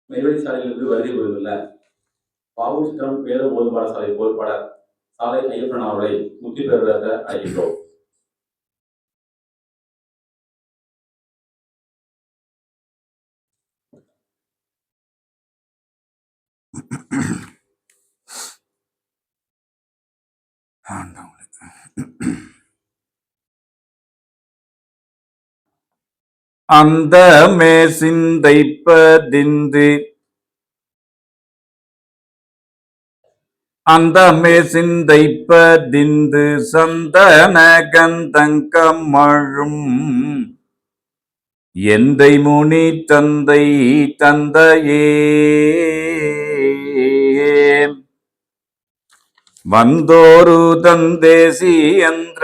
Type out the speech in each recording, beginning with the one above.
மெய்வழி சாலையிலிருந்து வருகை புரிந்துள்ள பாவூர் சித்திரம் வேத ஓது பாடசாலை பொறுப்பாளர் சாலை ஐயப்பன் அவர்களை முக்கிய பெறுவதாக அழைக்கின்றோம். அந்த சிந்தைப்பதின்று சந்தன கந்தங்கமழும் எந்தை முனி தந்தை தந்தையே வந்தோரு தந்தேசி என்ற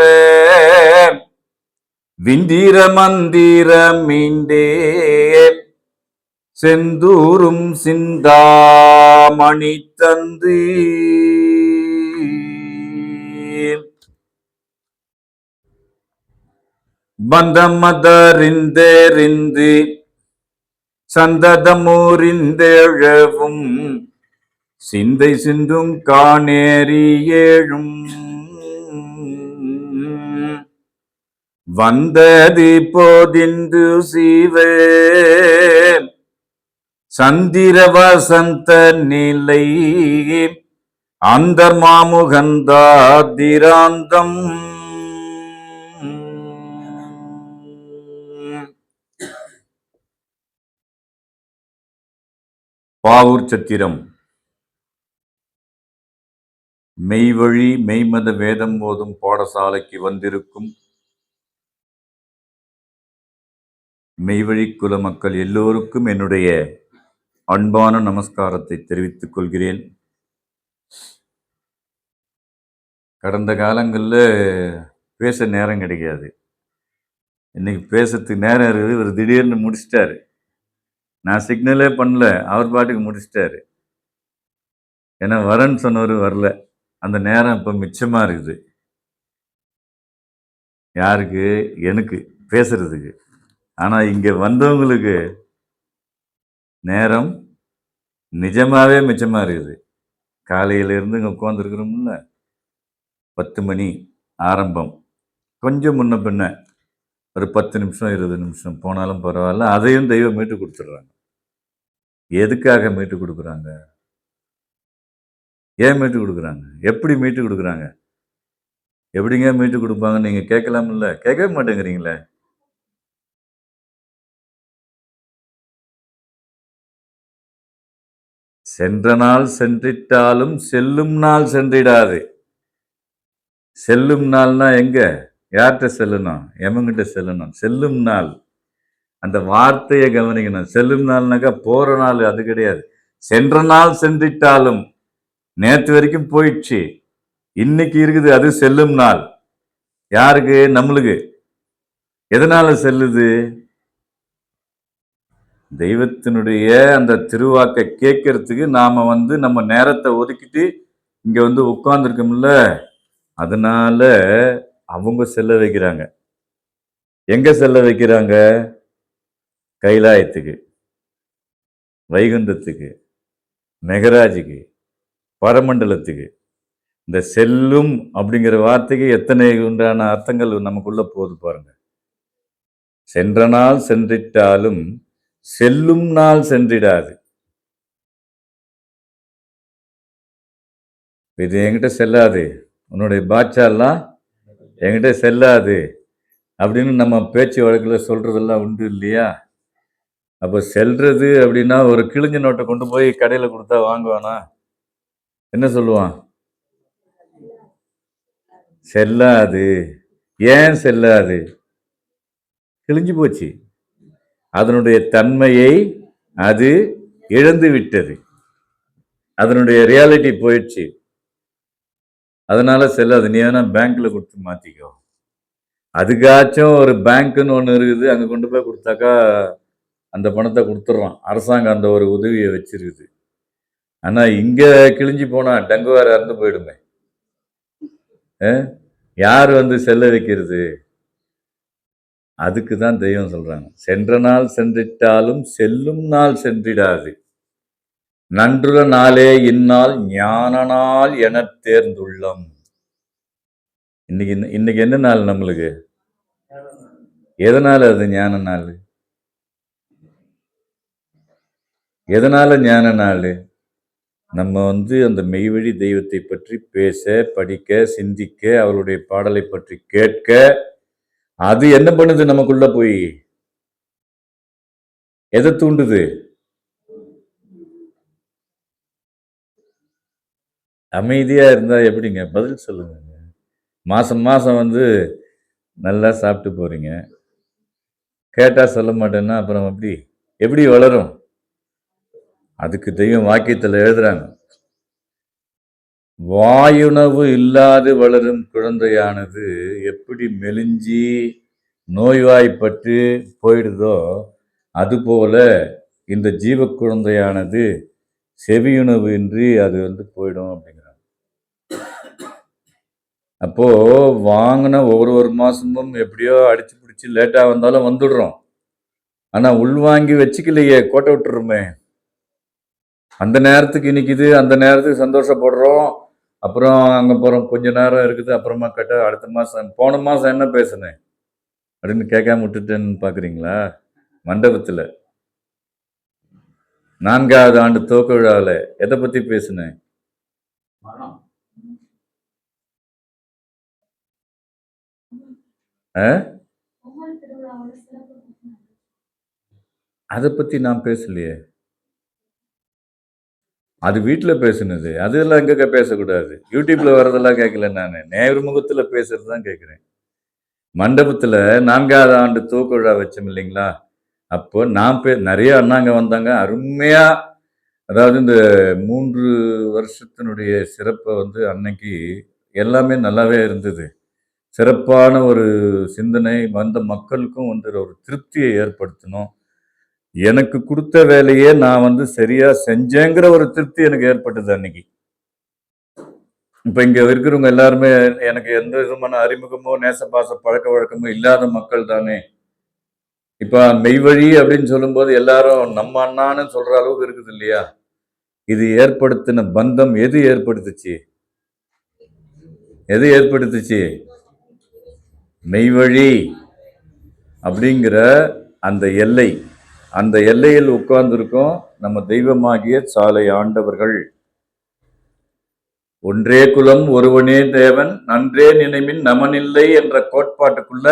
விந்திர மந்திர மீண்டே செந்தூரும் சிந்தாமணி தந்து பந்தமதறிந்தெறிந்து சந்ததமூரிந்தெழவும் சிந்தை சிந்தும் காணேறி ஏழும் வந்தது போதிந்து சீவ சந்திர வசந்த நிலை அந்த மாமுகந்தாதிராந்தம் பாவூர் சத்திரம் மெய்வழி மெய்மத வேதம் ஓதும் பாடசாலைக்கு வந்திருக்கும் மெய்வழி குல மக்கள் எல்லோருக்கும் என்னுடைய அன்பான நமஸ்காரத்தை தெரிவித்துக் கொள்கிறேன். கடந்த காலங்களில் பேச நேரம் கிடைக்காது. இன்னைக்கு பேசுறதுக்கு நேரம் இருக்குது. இவர் திடீர்னு முடிச்சிட்டாரு. நான் சிக்னலே பண்ணல, அவர் பாட்டுக்கு முடிச்சிட்டாரு. ஏன்னா வரேன்னு சொன்னவர் வரல. அந்த நேரம் இப்போ மிச்சமாக இருக்குது. யாருக்கு? எனக்கு பேசுறதுக்கு. ஆனால் இங்கே வந்தவங்களுக்கு நேரம் நிஜமாகவே மிச்சமாக இருக்குது. காலையிலேருந்து இங்கே உட்காந்துருக்குறோம்ல, 10 மணி ஆரம்பம். கொஞ்சம் முன்ன பின்ன ஒரு 10 நிமிஷம் 20 நிமிஷம் போனாலும் பரவாயில்ல. அதையும் தெய்வம் மீட்டு கொடுத்துட்றாங்க. எதுக்காக மீட்டு கொடுக்குறாங்க? ஏன் மீட்டு கொடுக்குறாங்க? எப்படி மீட்டு கொடுக்குறாங்க? எப்படிங்க மீட்டு கொடுப்பாங்க? நீங்கள் கேட்கலாம்ல, கேட்கவே மாட்டேங்கிறீங்களே. சென்ற நாள் சென்றிட்டாலும் செல்லும் நாள் சென்றிடாது. செல்லும் நாள்னா எங்க? யார்கிட்ட செல்லணும்? எமங்கிட்ட செல்லணும். செல்லும் நாள், அந்த வார்த்தையை கவனிக்கணும். செல்லும் நாள்னாக்கா போற நாள், அது கிடையாது. சென்ற நாள் சென்றிட்டாலும், நேற்று வரைக்கும் போயிடுச்சு, இன்னைக்கு இருக்குது, அது செல்லும் நாள். யாருக்கு? நம்மளுக்கு. எதனால செல்லுது? தெய்வத்தினுடைய அந்த திருவாக்கை கேட்கறதுக்கு நாம நம்ம நேரத்தை ஒதுக்கிட்டு இங்க உட்கார்ந்துருக்கோம்ல, அதனால அவங்க செல்ல வைக்கிறாங்க. எங்க செல்ல வைக்கிறாங்க? கைலாயத்துக்கு, வைகுண்டத்துக்கு, மெகராஜுக்கு, பரமண்டலத்துக்கு. இந்த செல்லும் அப்படிங்கிற வார்த்தைக்கு எத்தனை உண்டான அர்த்தங்கள் நமக்குள்ள போது பாருங்க. சென்ற நாள் சென்றிட்டாலும் செல்லும் நாள் சென்றிடாது. இது என்கிட்ட செல்லாது, உன்னுடைய பாட்சாலாம் என்கிட்ட செல்லாது அப்படின்னு நம்ம பேச்சு வழக்கில் சொல்றதெல்லாம் உண்டு இல்லையா? அப்போ செல்றது அப்படின்னா ஒரு கிழிஞ்ச நோட்டை கொண்டு போய் கடையில் கொடுத்தா வாங்குவானா? என்ன சொல்லுவான்? செல்லாது. ஏன் செல்லாது? கிழிஞ்சு போச்சு. அதனுடைய தன்மையை அது இழந்து விட்டது. அதனுடைய ரியாலிட்டி போயிடுச்சு. அதனால செல்லாது. நீ வேணா பேங்க்ல கொடுத்து மாத்திக்கோ. அதுக்காச்சும் ஒரு பேங்க்னு ஒன்று இருக்குது, அங்கே கொண்டு போய் கொடுத்தாக்கா அந்த பணத்தை கொடுத்துட்றான். அரசாங்கம் அந்த ஒரு உதவியை வச்சிருக்குது. ஆனால் இங்கே கிழிஞ்சு போனா டங்கு வேற இறந்து போயிடுமே. யார் செல்ல வைக்கிறது? அதுக்கு தான் தெய்வம் சொல்றாங்க, சென்ற நாள் சென்றிட்டாலும் செல்லும் நாள் சென்றிடாது. நன்றுல நாளே இந்நாள் ஞான நாள் எனத் தேர்ந்துள்ளம். இன்னைக்கு என்ன நாள் நம்மளுக்கு? எதனால அது ஞான நாள்? எதனால ஞான நாள்? நம்ம அந்த மெய்வழி தெய்வத்தை பற்றி பேச, படிக்க, சிந்திக்க, அவருடைய பாடலை பற்றி கேட்க, அது என்ன பண்ணுது? நமக்குள்ள போய் எதை தூண்டுது? அமைதியா இருந்தா எப்படிங்க? பதில் சொல்லுங்க. மாசம் மாசம் நல்லா சாப்பிட்டு போறீங்க, கேட்டா சொல்ல மாட்டேன்னா அப்புறம் எப்படி வளரும்? அதுக்கு தெய்வம் வாக்கியத்துல எழுதுறாங்க, வாயுணவு இல்லாது வளரும் குழந்தையானது எப்படி மெலிஞ்சி நோய்வாய்ப்பட்டு போயிடுதோ அதுபோல இந்த ஜீவ குழந்தையானது செவியுணவு இன்றி அது போயிடும் அப்படிங்கிறாங்க. அப்போ வாங்கின ஒவ்வொரு மாசமும் எப்படியோ அடிச்சு பிடிச்சி லேட்டா வந்தாலும் வந்துடுறோம். ஆனா உள்வாங்கி வச்சுக்கலையே, கோட்டை விட்டுருமே. அந்த நேரத்துக்கு இனிக்குது, அந்த நேரத்துக்கு சந்தோஷப்படுறோம், அப்புறம் அங்க போறோம், கொஞ்ச நேரம் இருக்குது, அப்புறமா அடுத்த மாசம், போன மாசம் என்ன பேசுனேன் அப்படின்னு கேட்காம விட்டுட்டேன்னு பாக்குறீங்களா? மண்டபத்துல 4வது ஆண்டு துவக்க விழாவில் எதை பத்தி பேசினேன்? அதை பத்தி நான் பேசலையே. அது வீட்டில் பேசுனது, அதெல்லாம் எங்க பேசக்கூடாது. யூடியூப்ல வர்றதெல்லாம் கேட்கல, நான் நேர்முகத்துல பேசுறதுதான் கேட்கிறேன். மண்டபத்துல 4வது ஆண்டு துவக்க விழா வச்சோம் இல்லைங்களா? அப்போ நான் நிறைய அண்ணாங்க வந்தாங்க, அருமையா. அதாவது இந்த 3 வருஷத்தினுடைய சிறப்பை அன்னைக்கு எல்லாமே நல்லாவே இருந்தது. சிறப்பான ஒரு சிந்தனை, வந்த மக்களுக்கும் ஒரு திருப்தியை ஏற்படுத்தணும். எனக்கு கொடுத்த வேலையே நான் சரியா செஞ்சேங்கிற ஒரு திருப்தி எனக்கு ஏற்பட்டது அன்னைக்கு. இப்ப இங்க இருக்கிறவங்க எல்லாருமே எனக்கு எந்த விதமான அறிமுகமோ நேசபாச பழக்க வழக்கமோ இல்லாத மக்கள் தானே. இப்ப மெய்வழி அப்படின்னு சொல்லும் போது எல்லாரும் நம்ம அண்ணான்னு சொல்ற அளவுக்கு இருக்குது இல்லையா? இது ஏற்படுத்தின பந்தம் எது ஏற்படுத்துச்சு? மெய்வழி அப்படிங்கிற அந்த எல்லை, அந்த எல்லையில் உட்கார்ந்திருக்கோம் நம்ம தெய்வமாகிய சாலை ஆண்டவர்கள். ஒன்றே குலம் ஒருவனே தேவன் நன்றே நினைமின் நமனில்லை என்ற கோட்பாட்டுக்குள்ள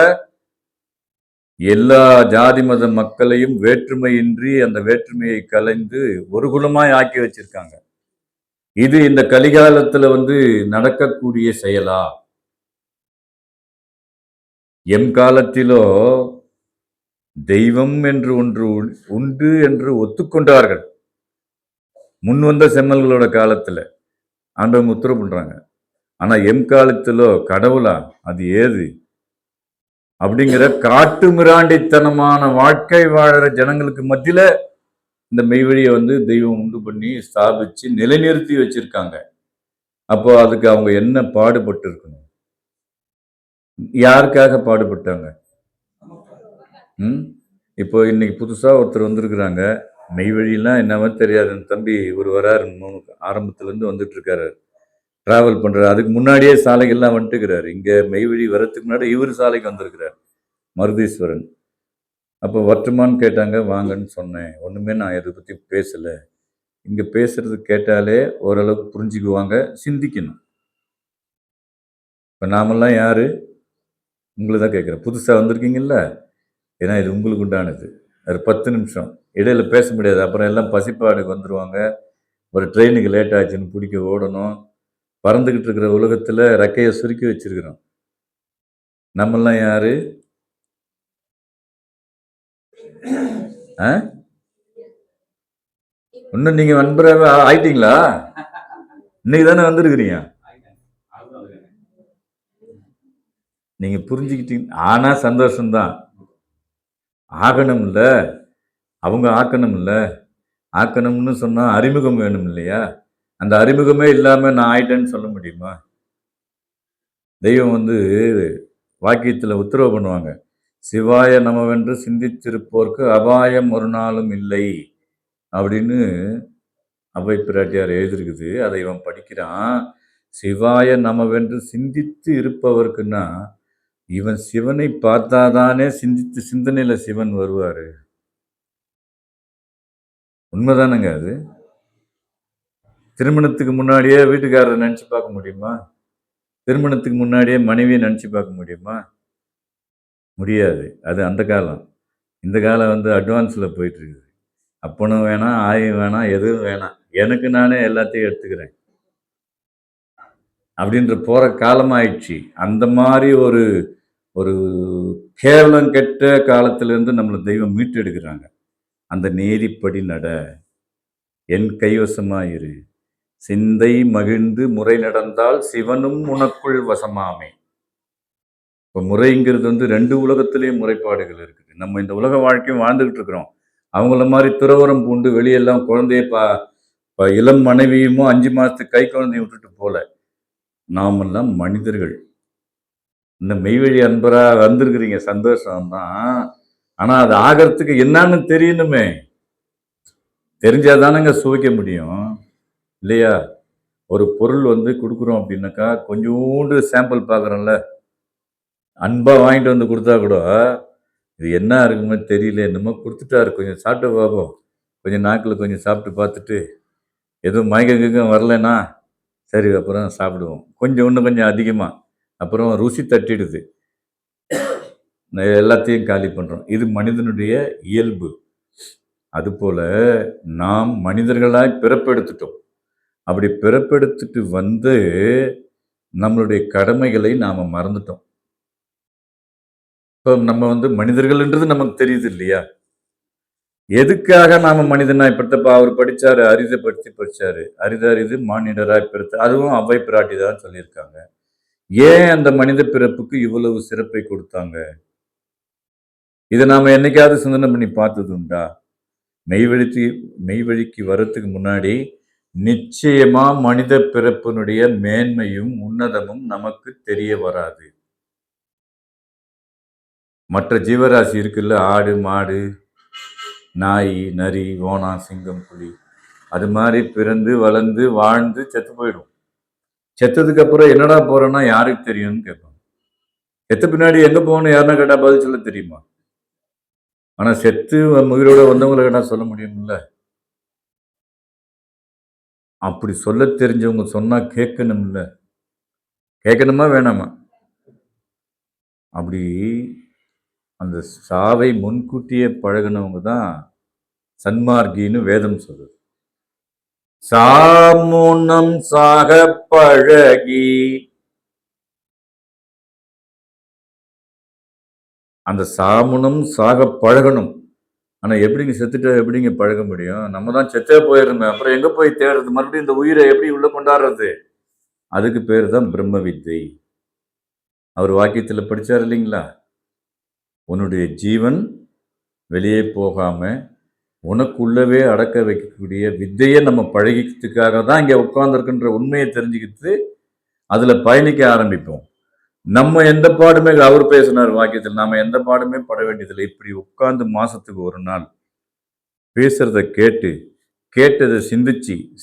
எல்லா ஜாதி மத மக்களையும் வேற்றுமையின்றி அந்த வேற்றுமையை கலைந்து ஒரு குலமாய் ஆக்கி வச்சிருக்காங்க. இது இந்த கலிகாலத்துல நடக்கக்கூடிய செயலா? எம் காலத்திலோ தெய்வம் என்று ஒன்று உண்டு என்று ஒத்துக்கொண்டார்கள். முன்வந்த செம்மல்களோட காலத்துல ஆண்டவங்க உத்தரவு பண்றாங்க. ஆனா எம் காலத்திலோ கடவுளா அது ஏது அப்படிங்கிற காட்டு மிராண்டித்தனமான வாழ்க்கை வாழற ஜனங்களுக்கு மத்தியில இந்த மெய்வழியை தெய்வம் உண்டு பண்ணி ஸ்தாபிச்சு நிலைநிறுத்தி வச்சிருக்காங்க. அப்போ அதுக்கு அவங்க என்ன பாடுபட்டு இருக்கணும்? யாருக்காக பாடுபட்டாங்க? இப்போ இன்னைக்கு புதுசா ஒருத்தர் வந்திருக்கிறாங்க, மெய்வழியெல்லாம் என்னவோ தெரியாது. தம்பி ஒரு வராரு, ஆரம்பத்துல இருந்து வந்துட்டு இருக்காரு, டிராவல் பண்றாரு. அதுக்கு முன்னாடியே சாலைகள்லாம் வந்துட்டுக்கிறாரு. இங்க மெய்வழி வர்றதுக்கு முன்னாடி இவர் சாலைக்கு வந்திருக்கிறார், மருதீஸ்வரன். அப்போ வற்றுமான்னு கேட்டாங்க, வாங்கன்னு சொன்னேன். ஒண்ணுமே நான் இதை பத்தி பேசல. இங்க பேசுறது கேட்டாலே ஓரளவுக்கு புரிஞ்சுக்குவாங்க, சிந்திக்கணும். இப்ப நாமெல்லாம் யாரு? உங்களை தான் கேட்குறேன். புதுசா வந்திருக்கீங்கல்ல, ஏன்னா இது உங்களுக்கு உண்டானது. ஒரு 10 நிமிஷம் இடையில பேச முடியாது, அப்புறம் எல்லாம் பசிப்பாடுக்கு வந்துடுவாங்க. ஒரு ட்ரெயினுக்கு லேட் ஆச்சுன்னு பிடிக்க ஓடணும். பறந்துக்கிட்டு இருக்கிற உலகத்தில் ரெக்கையை சுருக்கி வச்சிருக்கிறோம். நம்மெல்லாம் யாரு? இன்னும் நீங்க நண்பராக ஆயிட்டீங்களா? இன்னைக்கு தானே வந்திருக்கிறீங்க. நீங்க புரிஞ்சுக்கிட்டீங்க. ஆனா சந்தோஷம்தான். ஆகணும் இல்ல, அவங்க ஆக்கணும் இல்ல. ஆக்கணும்னு சொன்னா அறிமுகம் வேணும் இல்லையா? அந்த அறிமுகமே இல்லாம நான் ஆயிட்டேன்னு சொல்ல முடியுமா? தெய்வம் வாக்கியத்துல உத்தரவு பண்ணுவாங்க, சிவாய நமவென்று சிந்தித்திருப்போர்க்கு அபாயம் ஒரு நாளும் இல்லை அப்படின்னு அவை பிராட்டியார் எழுதிருக்குது. அதை இவன் படிக்கிறான். சிவாய நமவென்று சிந்தித்து இருப்பவர்க்குன்னா, இவன் சிவனை பார்த்தாதானே சிந்தித்து சிந்தனையில சிவன் வருவாரு. உண்மைதானங்க அது? திருமணத்துக்கு முன்னாடியே வீட்டுக்காரரை நினைச்சு பார்க்க முடியுமா? திருமணத்துக்கு முன்னாடியே மனைவியை நினைச்சு பார்க்க முடியுமா? முடியாது. அது அந்த காலம். இந்த காலம் வந்து அட்வான்ஸில் போயிட்டு இருக்குது. அப்பனும் வேணாம், ஆயும் வேணாம், எதுவும் வேணாம். எனக்கு நானே எல்லாத்தையும் எடுத்துக்கிறேன் அப்படின்ற போற காலமாயிடுச்சு. அந்த மாதிரி ஒரு ஒரு கேவலம் கெட்ட காலத்திலிருந்து நம்மளை தெய்வம் மீட்டு எடுக்கிறாங்க. அந்த நேரிப்படி நட, என் கைவசமாயிரு, சிந்தை மகிழ்ந்து முறை நடந்தால் சிவனும் உனக்குள் வசமாமே. இப்போ முறைங்கிறது வந்து 2 உலகத்திலையும் முறைப்பாடுகள் இருக்குது. நம்ம இந்த உலக வாழ்க்கையும் வாழ்ந்துகிட்டு இருக்கிறோம். அவங்கள மாதிரி துறவரம் பூண்டு வெளியெல்லாம் குழந்தைய இளம் மனைவியுமோ 5 மாதத்துக்கு கை குழந்தைய விட்டுட்டு போல. நாமெல்லாம் மனிதர்கள். இந்த மெய்வழி அன்பரா வந்திருக்கிறீங்க, சந்தோஷம்தான். ஆனால் அது ஆகிறதுக்கு என்னன்னு தெரியணுமே. தெரிஞ்சாதானங்க சுவைக்க முடியும் இல்லையா? ஒரு பொருள் வந்து கொடுக்குறோம் அப்படின்னாக்கா கொஞ்சோண்டு சாம்பிள் பார்க்குறோம்ல, அன்பாக வாங்கிட்டு வந்து கொடுத்தா கூட இது என்ன இருக்குமே தெரியல, என்னமோ கொடுத்துட்டாரு, கொஞ்சம் சாப்பிட்டு பார்ப்போம், கொஞ்சம் நாக்கில் கொஞ்சம் சாப்பிட்டு பார்த்துட்டு எதுவும் மயக்கம் வரலன்னா சரி அப்புறம் சாப்பிடுவோம், கொஞ்சம் இன்னும் கொஞ்சம் அதிகமாக, அப்புறம் ருசி தட்டிடுது, எல்லாத்தையும் காலி பண்ணுறோம். இது மனிதனுடைய இயல்பு. அதுபோல் நாம் மனிதர்களாய் பிறப்பெடுத்துட்டோம். அப்படி பிறப்பெடுத்துட்டு வந்து நம்மளுடைய கடமைகளை நாம் மறந்துட்டோம். இப்போ நம்ம வந்து மனிதர்கள்ன்றது நமக்கு தெரியுது இல்லையா? எதுக்காக நாம மனிதனாய் பிறத்தப்ப அவர் படிச்சாரு, அரிதை பற்றி படிச்சாரு, அரிது மானிடராய் பிறத்த, அதுவும் அவை பிராட்டி தான் சொல்லியிருக்காங்க. ஏன் அந்த மனித பிறப்புக்கு இவ்வளவு சிறப்பை கொடுத்தாங்க? இதை நாம என்னைக்காவது சிந்தனை பண்ணி பார்த்தது உண்டா? மெய்வழிக்கு வர்றதுக்கு முன்னாடி நிச்சயமா மனித பிறப்பினுடைய மேன்மையும் உன்னதமும் நமக்கு தெரிய வராது. மற்ற ஜீவராசி இருக்குல்ல, ஆடு மாடு நாய் நரி ஓணான் சிங்கம் புலி, அது மாதிரி பிறந்து வளர்ந்து வாழ்ந்து செத்து போயிடும். செத்ததுக்கு அப்புறம் என்னடா போறோன்னா யாருக்கு தெரியும்னு கேட்பாங்க. செத்த பின்னாடி எங்க போகணும் யாருன்னா கேட்டா பதில் சொல்ல தெரியுமா? ஆனா செத்து உயிரோட வந்தவங்களை கேட்டா சொல்ல முடியும்ல. அப்படி சொல்ல தெரிஞ்சவங்க சொன்னா கேட்கணும்ல. கேட்கணுமா வேணாமா? அப்படி அந்த சாவை முன்கூட்டியே பழகினவங்க தான் சன்மார்க்கின்னு வேதம் சொல்லுது. சாமுனம் சாக பழகி, அந்த சாமுனம் சாக பழகணும். ஆனா எப்படிங்க செத்துட்டா எப்படிங்க பழக முடியும்? நம்ம தான் செத்தே போயிடுறோமே, அப்புறம் எங்க போய் தேடுறது? மறுபடியும் இந்த உயிரை எப்படி உள்ள கொண்டாடுறது? அதுக்கு பேர் தான் பிரம்ம வித்தை. அவர் வாக்கியத்தில் படிச்சார் இல்லைங்களா? உன்னுடைய ஜீவன் வெளியே போகாம உனக்குள்ளவே அடக்க வைக்கக்கூடிய வித்தையை நம்ம பழகிக்கிறதுக்காக தான் இங்கே உட்கார்ந்துருக்குன்ற உண்மையை தெரிஞ்சுக்கிட்டு அதில் பயணிக்க ஆரம்பிப்போம். நம்ம எந்த பாடுமே, அவர் பேசினார் வாக்கியத்தில், நாம எந்த பாடுமே பட வேண்டியதில்லை. இப்படி உட்கார்ந்து மாசத்துக்கு ஒரு நாள் பேசுறத கேட்டதை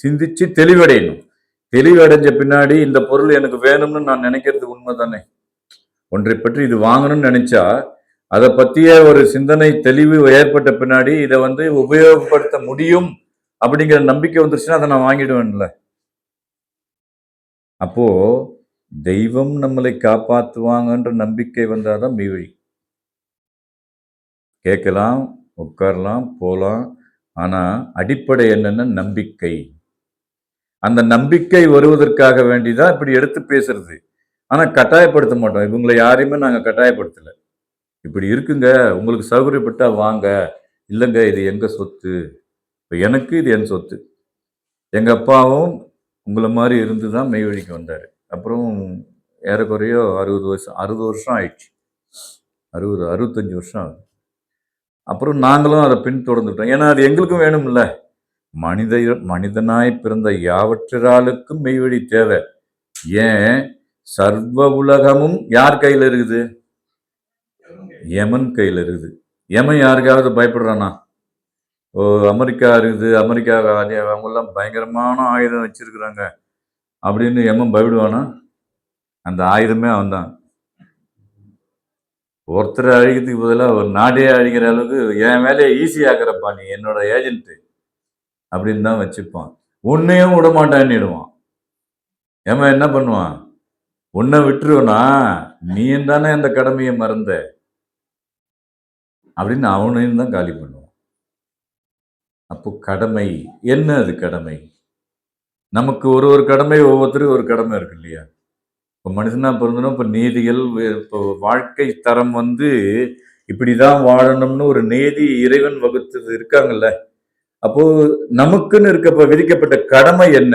சிந்திச்சு தெளிவடையணும். தெளிவடைஞ்ச பின்னாடி இந்த பொருள் எனக்கு வேணும்னு நான் நினைக்கிறது உண்மை தானே. ஒன்றை பற்றி இது வாங்கணும்னு நினைச்சா அதை பற்றிய ஒரு சிந்தனை தெளிவு ஏற்பட்ட பின்னாடி இதை வந்து உபயோகப்படுத்த முடியும் அப்படிங்கிற நம்பிக்கை வந்துருச்சுன்னா அதை நான் வாங்கிடுவேன்ல. அப்போ தெய்வம் நம்மளை காப்பாற்றுவாங்கன்ற நம்பிக்கை வந்தாதான் மெய்வழி. கேட்கலாம், உட்காரலாம், போகலாம், ஆனா அடிப்படை என்னன்னா நம்பிக்கை. அந்த நம்பிக்கை வருவதற்காக வேண்டிதான் இப்படி எடுத்து பேசுறது. ஆனா கட்டாயப்படுத்த மாட்டோம். இவங்களை யாரையுமே நாங்க கட்டாயப்படுத்தல. இப்படி இருக்குங்க, உங்களுக்கு சௌகரியப்பட்டா வாங்க, இல்லைங்க இது எங்க சொத்து, இப்போ எனக்கு இது என் சொத்து. எங்க அப்பாவும் உங்களை மாதிரி இருந்து தான் மெய்வழிக்கு வந்தார். அப்புறம் ஏறக்குறையோ 60 வருஷம் ஆயிடுச்சு. 65 வருஷம் ஆகுது. அப்புறம் நாங்களும் அதை பின்தொடர்ந்துட்டோம். ஏன்னா அது எங்களுக்கும் வேணும்ல. மனிதனாய் பிறந்த யாவற்றாலுக்கும் மெய்வழி தேவை. ஏன் சர்வ உலகமும் யார் கையில் இருக்குது? யமன் கையில் இருக்குது. யமன் யாருக்காவது பயப்படுறானா? அமெரிக்கா இருக்குது, அமெரிக்கா அவங்கெல்லாம் பயங்கரமான ஆயுதம் வச்சிருக்கிறாங்க அப்படின்னு எம்மன் பயப்படுவானா? அந்த ஆயுதமே அவன்தான். ஒருத்தரை அழிக்கிறதுக்கு பதிலாக ஒரு நாடே அழிக்கிற அளவுக்கு என் வேலையை ஈஸியாக்குறப்பா நீ என்னோட ஏஜென்ட் அப்படின்னு தான் வச்சுப்பான். உன்னையும் விட மாட்டான்னுடுவான். ஏமா என்ன பண்ணுவான்? உன்னை விட்டுருவனா நீயும் தானே அந்த கடமையை மறந்த அப்படின்னு அவனையும் தான் காலி பண்ணுவான். அப்போ கடமை என்ன? அது கடமை நமக்கு ஒரு கடமை, ஒவ்வொருத்தருக்கும் ஒரு கடமை இருக்கு இல்லையா? இப்போ மனுஷனா பிறந்தனும் இப்போ நீதிகள், இப்போ வாழ்க்கை தரம் வந்து இப்படிதான் வாழணும்னு ஒரு நீதி இறைவன் வகுத்தது இருக்காங்கல்ல. அப்போ நமக்குன்னு இருக்க விதிக்கப்பட்ட கடமை என்ன?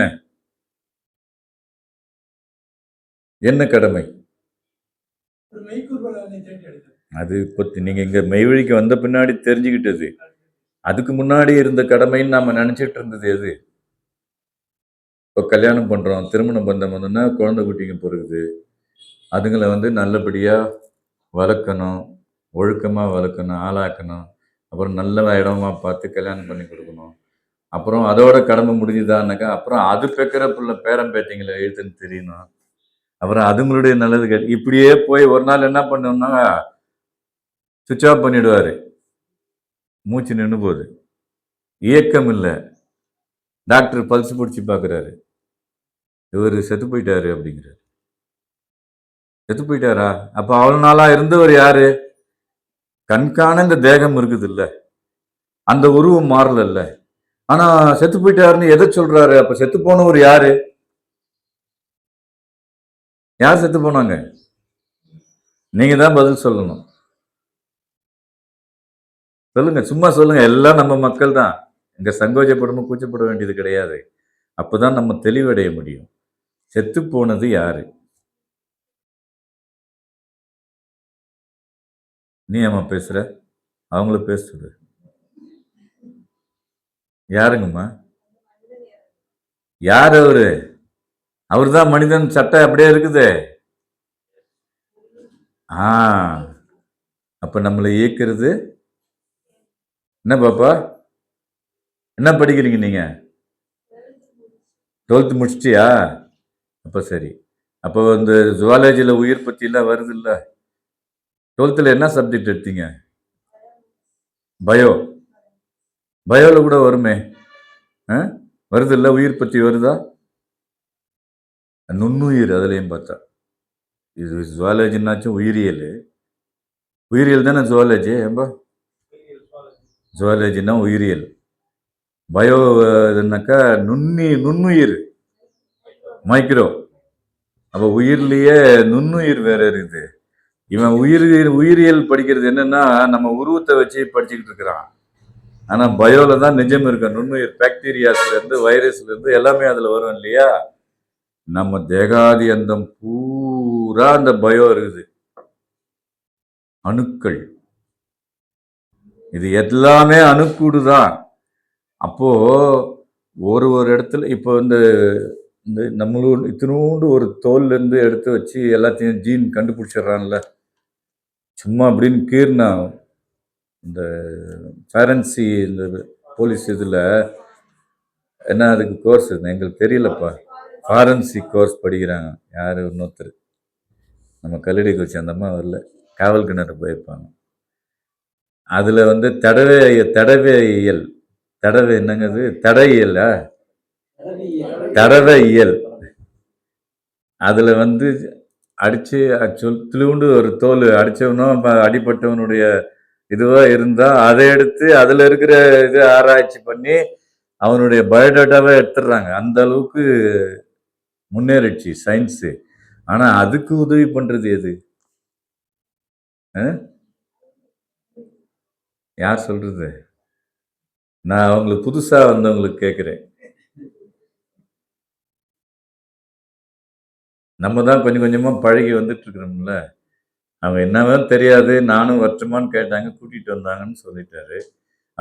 என்ன கடமை? அது இப்போ நீங்க இங்க மெய்வழிக்கு வந்த பின்னாடி தெரிஞ்சுக்கிட்டது. அதுக்கு முன்னாடி இருந்த கடமைன்னு நாம நினைச்சிட்டு இருந்தது எது? இப்போ கல்யாணம் பண்றோம், திருமண பந்தம் வந்தோன்னா குழந்தை குட்டிங்க பிறகுது. அதுங்களை வந்து நல்லபடியா வளர்க்கணும், ஒழுக்கமா வளர்க்கணும், ஆளாக்கணும். அப்புறம் நல்ல இடமா பார்த்து கல்யாணம் பண்ணி கொடுக்கணும். அப்புறம் அதோட கடமை முடிஞ்சுதான்னாக்கா அப்புறம் அது பெக்கிற பிள்ளை பேரன் பேத்திங்களை எழுத்துன்னு தெரியணும். அப்புறம் அதுங்களுடைய நல்லது இப்படியே போய் ஒரு நாள் என்ன பண்ணோம்னா சுவிட்ச் ஆஃப் பண்ணிடுவாரு. மூச்சு நின்று போகுது, இயக்கம் இல்லை. டாக்டர் பல்ஸ் பிடிச்சி பார்க்குறாரு, இவர் செத்து போயிட்டாரு அப்படிங்கிறாரு. செத்து போயிட்டாரா? அப்போ அவ்வளோ நாளா இருந்தவர் யாரு? கண்காண இந்த தேகம் இருக்குது இல்ல, அந்த உருவம் மாறல. ஆனா செத்து போயிட்டாருன்னு எதை சொல்றாரு? அப்ப செத்து போனவர் யாரு? யார் செத்து போனாங்க? நீங்க தான் பதில் சொல்லணும். சொல்லுங்க, சும்மா சொல்லுங்க. எல்லாம் நம்ம மக்கள் தான். இங்க சங்கோஜப்படணும், கூச்சப்பட வேண்டியது கிடையாது. அப்பதான் நம்ம தெளிவடைய முடியும். செத்து போனது யாரு? நீ ஏமா பேசுற? அவங்கள பேசுறது யாருங்கம்மா? யார் அவரு? அவர் தான் மனிதன். சட்டை அப்படியே இருக்குது. அப்ப நம்மளை இயக்கிறது என்ன பாப்பா? என்ன படிக்கிறீங்க நீங்க? 12th முடிச்சிட்டியா? அப்ப சரி. அப்போ இந்த ஜுவாலஜியில உயிர் பத்தியெல்லாம் வருது இல்ல? 12th என்ன சப்ஜெக்ட் எடுத்தீங்க? பயோ. பயோல கூட வருமே, வருது இல்ல? உயிர் பத்தி வருதா? நுண்ணுயிர் அதுலயும் பார்த்தா. இது ஜுவாலஜின்னாச்சும் உயிரியல். உயிரியல் தானே ஜுவாலஜி. ஏம்பா ஜுவாலஜின்னா உயிரியல். பயோ இதுனாக்கா நுண்ணுயிர், மைக்ரோ. அப்போ உயிர்லயே நுண்ணுயிர் வேற இருக்குது. இவன் உயிரியல் படிக்கிறது என்னன்னா நம்ம உருவத்தை வச்சு படிச்சுக்கிட்டு இருக்கிறான். ஆனா பயோல தான் நிஜம் இருக்கு. நுண்ணுயிர், பாக்டீரியாஸ்ல இருந்து வைரஸ்ல இருந்து எல்லாமே அதுல வரும் இல்லையா? நம்ம தேகாதி அந்தம் பூரா அந்த பயோ இருக்குது. அணுக்கள், இது எல்லாமே அணுக்கூடு தான். அப்போ ஒரு இடத்துல இப்போ இந்த நம்மளோட இத்தினோண்டு ஒரு தோல்ல இருந்து எடுத்து வச்சு எல்லாத்தையும் ஜீன் கண்டுபிடிச்சிடுறான்ல. சும்மா அப்படின்னு கீர்னா இந்த ஃபேரன்சி, இந்த போலீஸ் இதில் என்ன அதுக்கு கோர்ஸ் எங்களுக்கு தெரியலப்பா. ஃபாரன்சிக் கோர்ஸ் படிக்கிறாங்க. யார்? இன்னொருத்தர் நம்ம கல்லடி கோச்சு அந்த அம்மா வரல, காவல் கிணறு போயிருப்பாங்க. அதில் வந்து தடவையியல் என்னங்கிறது? தடையியலா? தடவையியல். அதில் வந்து அடித்து துளிவுண்டு ஒரு தோல் அடித்தவனும் அடிப்பட்டவனுடைய இதுவாக இருந்தால் அதை எடுத்து அதில் இருக்கிற இது ஆராய்ச்சி பண்ணி அவனுடைய பயோடேட்டாவை எடுத்துடுறாங்க. அந்த அளவுக்கு முன்னேறிடுச்சு சயின்ஸு. ஆனால் அதுக்கு உதவி பண்ணுறது எது? யார் சொல்றது? நான் அவங்களுக்கு புதுசாக வந்தவங்களுக்கு கேட்குறேன். நம்ம தான் கொஞ்சம் கொஞ்சமாக பழகி வந்துட்டு இருக்கிறோம்ல. அவங்க என்னதான் தெரியாது, நானும் வருத்தமானு கேட்டாங்க, கூட்டிகிட்டு வந்தாங்கன்னு சொல்லிட்டாரு.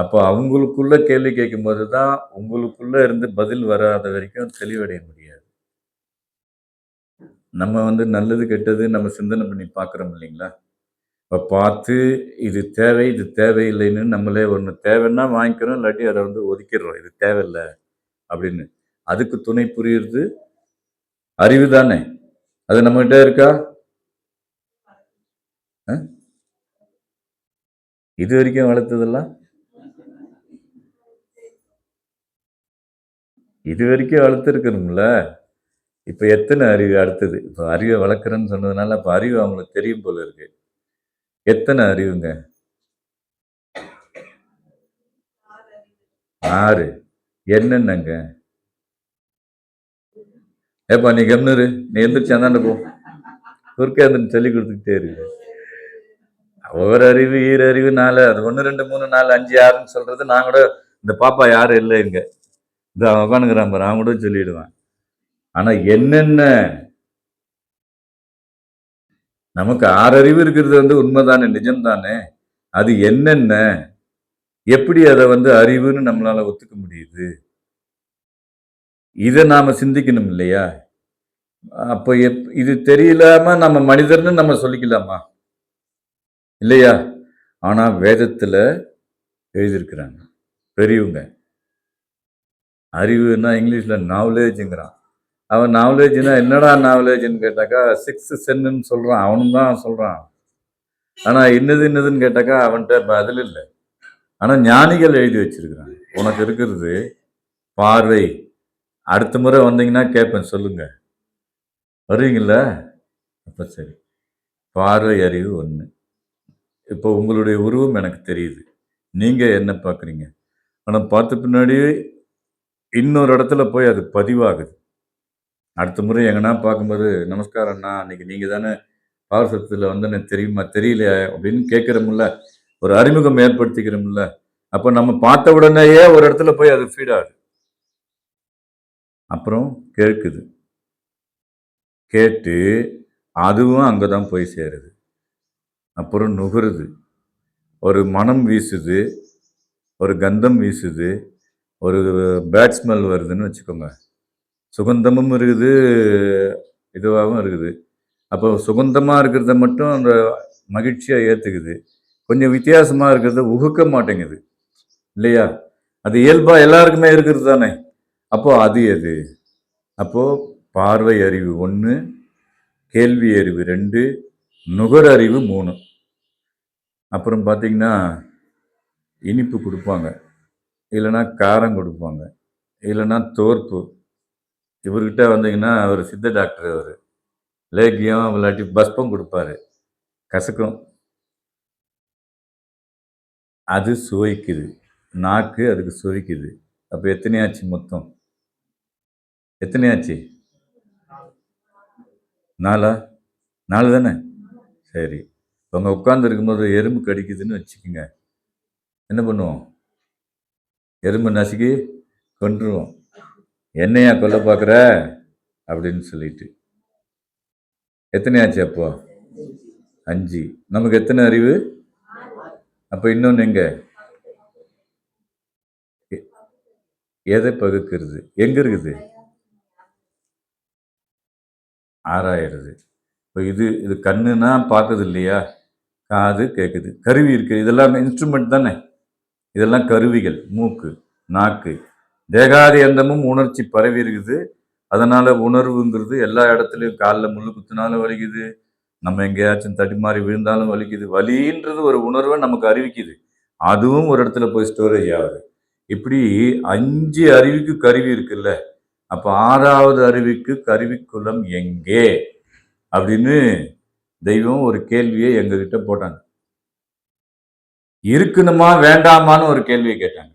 அப்போ அவங்களுக்குள்ள கேள்வி கேட்கும்போது தான் உங்களுக்குள்ள இருந்து பதில் வராத வரைக்கும் தெளிவடைய முடியாது. நம்ம வந்து நல்லது கெட்டது நம்ம சிந்தனை பண்ணி பார்க்குறோம் இல்லைங்களா? இப்போ பார்த்து இது தேவை இது தேவையில்லைன்னு நம்மளே ஒன்று தேவைன்னா வாங்கிக்கிறோம், இல்லாட்டி அதை வந்து ஒதுக்கிடுறோம். இது தேவையில்லை அப்படின்னு. அதுக்கு துணை புரியுறது அறிவு தானே. அது நம்மகிட்ட இருக்கா? இது வரைக்கும் வளர்த்ததெல்லாம் இது வரைக்கும் வளர்த்துருக்கணும்ல. இப்போ எத்தனை அறிவு அடுத்தது? இப்போ அறிவை வளர்க்குறேன்னு சொன்னதுனால அப்போ அறிவு அவங்களுக்கு தெரியும் போல இருக்கு. எத்தனை அறிவுங்க? 6. என்னென்னங்க? ஏப்பா நீ கம்னரு, நீ எந்திரிச்சு அந்தாண்ட போ, குறுக்கேந்திரன் சொல்லி கொடுத்துக்கிட்டே இருக்கு. ஒவ்வொரு அறிவு ஈரறிவு 4, அது 1 2 3 4 5 6ன்னு சொல்றது நான் கூட இந்த பாப்பா யாரும் இல்லை இங்க, இந்த அவன் உட்காந்துக்கிறான் பாரு, அவன் கூட சொல்லிடுவான். ஆனா என்னென்ன நமக்கு 6 அறிவு இருக்கிறது வந்து உண்மைதானே, நிஜம்தானே. அது என்னென்ன, எப்படி அதை வந்து அறிவுன்னு நம்மளால ஒத்துக்க முடியுது? இதை நாம சிந்திக்கணும் இல்லையா? அப்போ இது தெரியலாம நம்ம மனிதர்னு நம்ம சொல்லிக்கலாமா? இல்லையா? ஆனா வேதத்துல எழுதியிருக்கிறாங்க பெரியவங்க. அறிவுன்னா இங்கிலீஷ்ல நாவலேஜுங்கிறான். அவன் நாவலேஜ்னா என்னடா நாவலேஜ்னு கேட்டாக்கா 6th சென்னுன்னு சொல்றான், அவனும் தான் சொல்றான். ஆனா என்னதுன்னு கேட்டாக்கா அவன்கிட்ட பதில் இல்லை. ஆனா ஞானிகள் எழுதி வச்சிருக்கிறாங்க. உனக்கு இருக்கிறது பார்வை. அடுத்த முறை வந்தீங்கன்னா கேட்பேன், சொல்லுங்க. வருவீங்கல்ல? அப்ப சரி. பார்வை அறிவு 1. இப்போ உங்களுடைய உருவம் எனக்கு தெரியுது, நீங்க என்ன பார்க்குறீங்க. ஆனா பார்த்த பின்னாடி இன்னொரு இடத்துல போய் அது பதிவாகுது. அடுத்த முறை எங்கன்னா பார்க்கும்போது, நமஸ்காரம் அண்ணா, அன்னைக்கு நீங்க தானே பாவர் சத்தில் வந்து எனக்கு தெரியுமா தெரியலையா அப்படின்னு கேட்குறோம்ல, ஒரு அறிமுகம் ஏற்படுத்திக்கிறோம்ல. அப்போ நம்ம பார்த்த உடனேயே ஒரு இடத்துல போய் அது ஃபீட் ஆகுது. அப்புறம் கேட்குது, கேட்டு அதுவும் அங்கதான் போய் சேருது. அப்புறம் நுகருது, ஒரு மனம் வீசுது, ஒரு கந்தம் வீசுது, ஒரு பேட் ஸ்மெல் வருதுன்னு வச்சுக்கோங்க. சுகந்தமும் இருக்குது, இதுவாகவும் இருக்குது. அப்போ சுகந்தமாக இருக்கிறத மட்டும் அந்த மகிழ்ச்சியாக ஏற்றுக்குது, கொஞ்சம் வித்தியாசமாக இருக்கிறத உகுக்க மாட்டேங்குது இல்லையா? அது இயல்பாக எல்லாருக்குமே இருக்கிறது தானே. அப்போ அது எது? அப்போ பார்வை அறிவு 1, கேள்வி அறிவு 2, நுகர் அறிவு 3. அப்புறம் பார்த்தீங்கன்னா இனிப்பு கொடுப்பாங்க, இல்லைன்னா காரம் கொடுப்பாங்க, இல்லைன்னா தோற்பு. இவர்கிட்ட வந்தீங்கன்னா அவர் சித்த டாக்டர், அவர் லேகியம் இல்லாட்டி பஸ்பம் கொடுப்பாரு, கசக்கும். அது சுவைக்குது, நாக்கு அதுக்கு சுவைக்குது. அப்போ எத்தனையாச்சு மொத்தம்? எத்தனையாச்சு? 4. 4 தானே. சரி, அவங்க உட்கார்ந்து இருக்கும்போது எறும்பு கடிக்குதுன்னு வச்சுக்கோங்க, என்ன பண்ணுவோம்? எறும்பு நசுக்கி கொன்றுவோம். என்னையா கொல்ல பார்க்குற அப்படின்னு சொல்லிட்டு. எத்தனையாச்சு அப்போ? 5. நமக்கு எத்தனை அறிவு? அப்போ இன்னொன்று எங்க? எதை பகுக்கிறது? எங்க இருக்குது? ஆராயிறது. இப்போ இது கண்ணுனா பார்க்குது இல்லையா, காது கேட்குது, கருவி இருக்குது, இதெல்லாம் இன்ஸ்ட்ருமெண்ட் தானே. இதெல்லாம் கருவிகள். மூக்கு, நாக்கு, தேகாதி எந்தமும் உணர்ச்சி பரவி இருக்குது. அதனால உணர்வுங்கிறது எல்லா இடத்துலையும், காலில் முள்ளு குத்துனாலும் வலிக்குது, நம்ம எங்கேயாச்சும் தடுமாறி விழுந்தாலும் வலிக்குது. வலின்றது ஒரு உணர்வை நமக்கு அறிவிக்குது, அதுவும் ஒரு இடத்துல போய் ஸ்டோரேஜ் ஆகுது. இப்படி 5 அறிவுக்கு கருவி இருக்குல்ல. அப்போ 6வது அறிவுக்கு கருவிக்குலம் எங்கே அப்படின்னு தெய்வம் ஒரு கேள்வியை எங்ககிட்ட போட்டாங்க. இருக்கணுமா வேண்டாமான்னு ஒரு கேள்வியை கேட்டாங்க.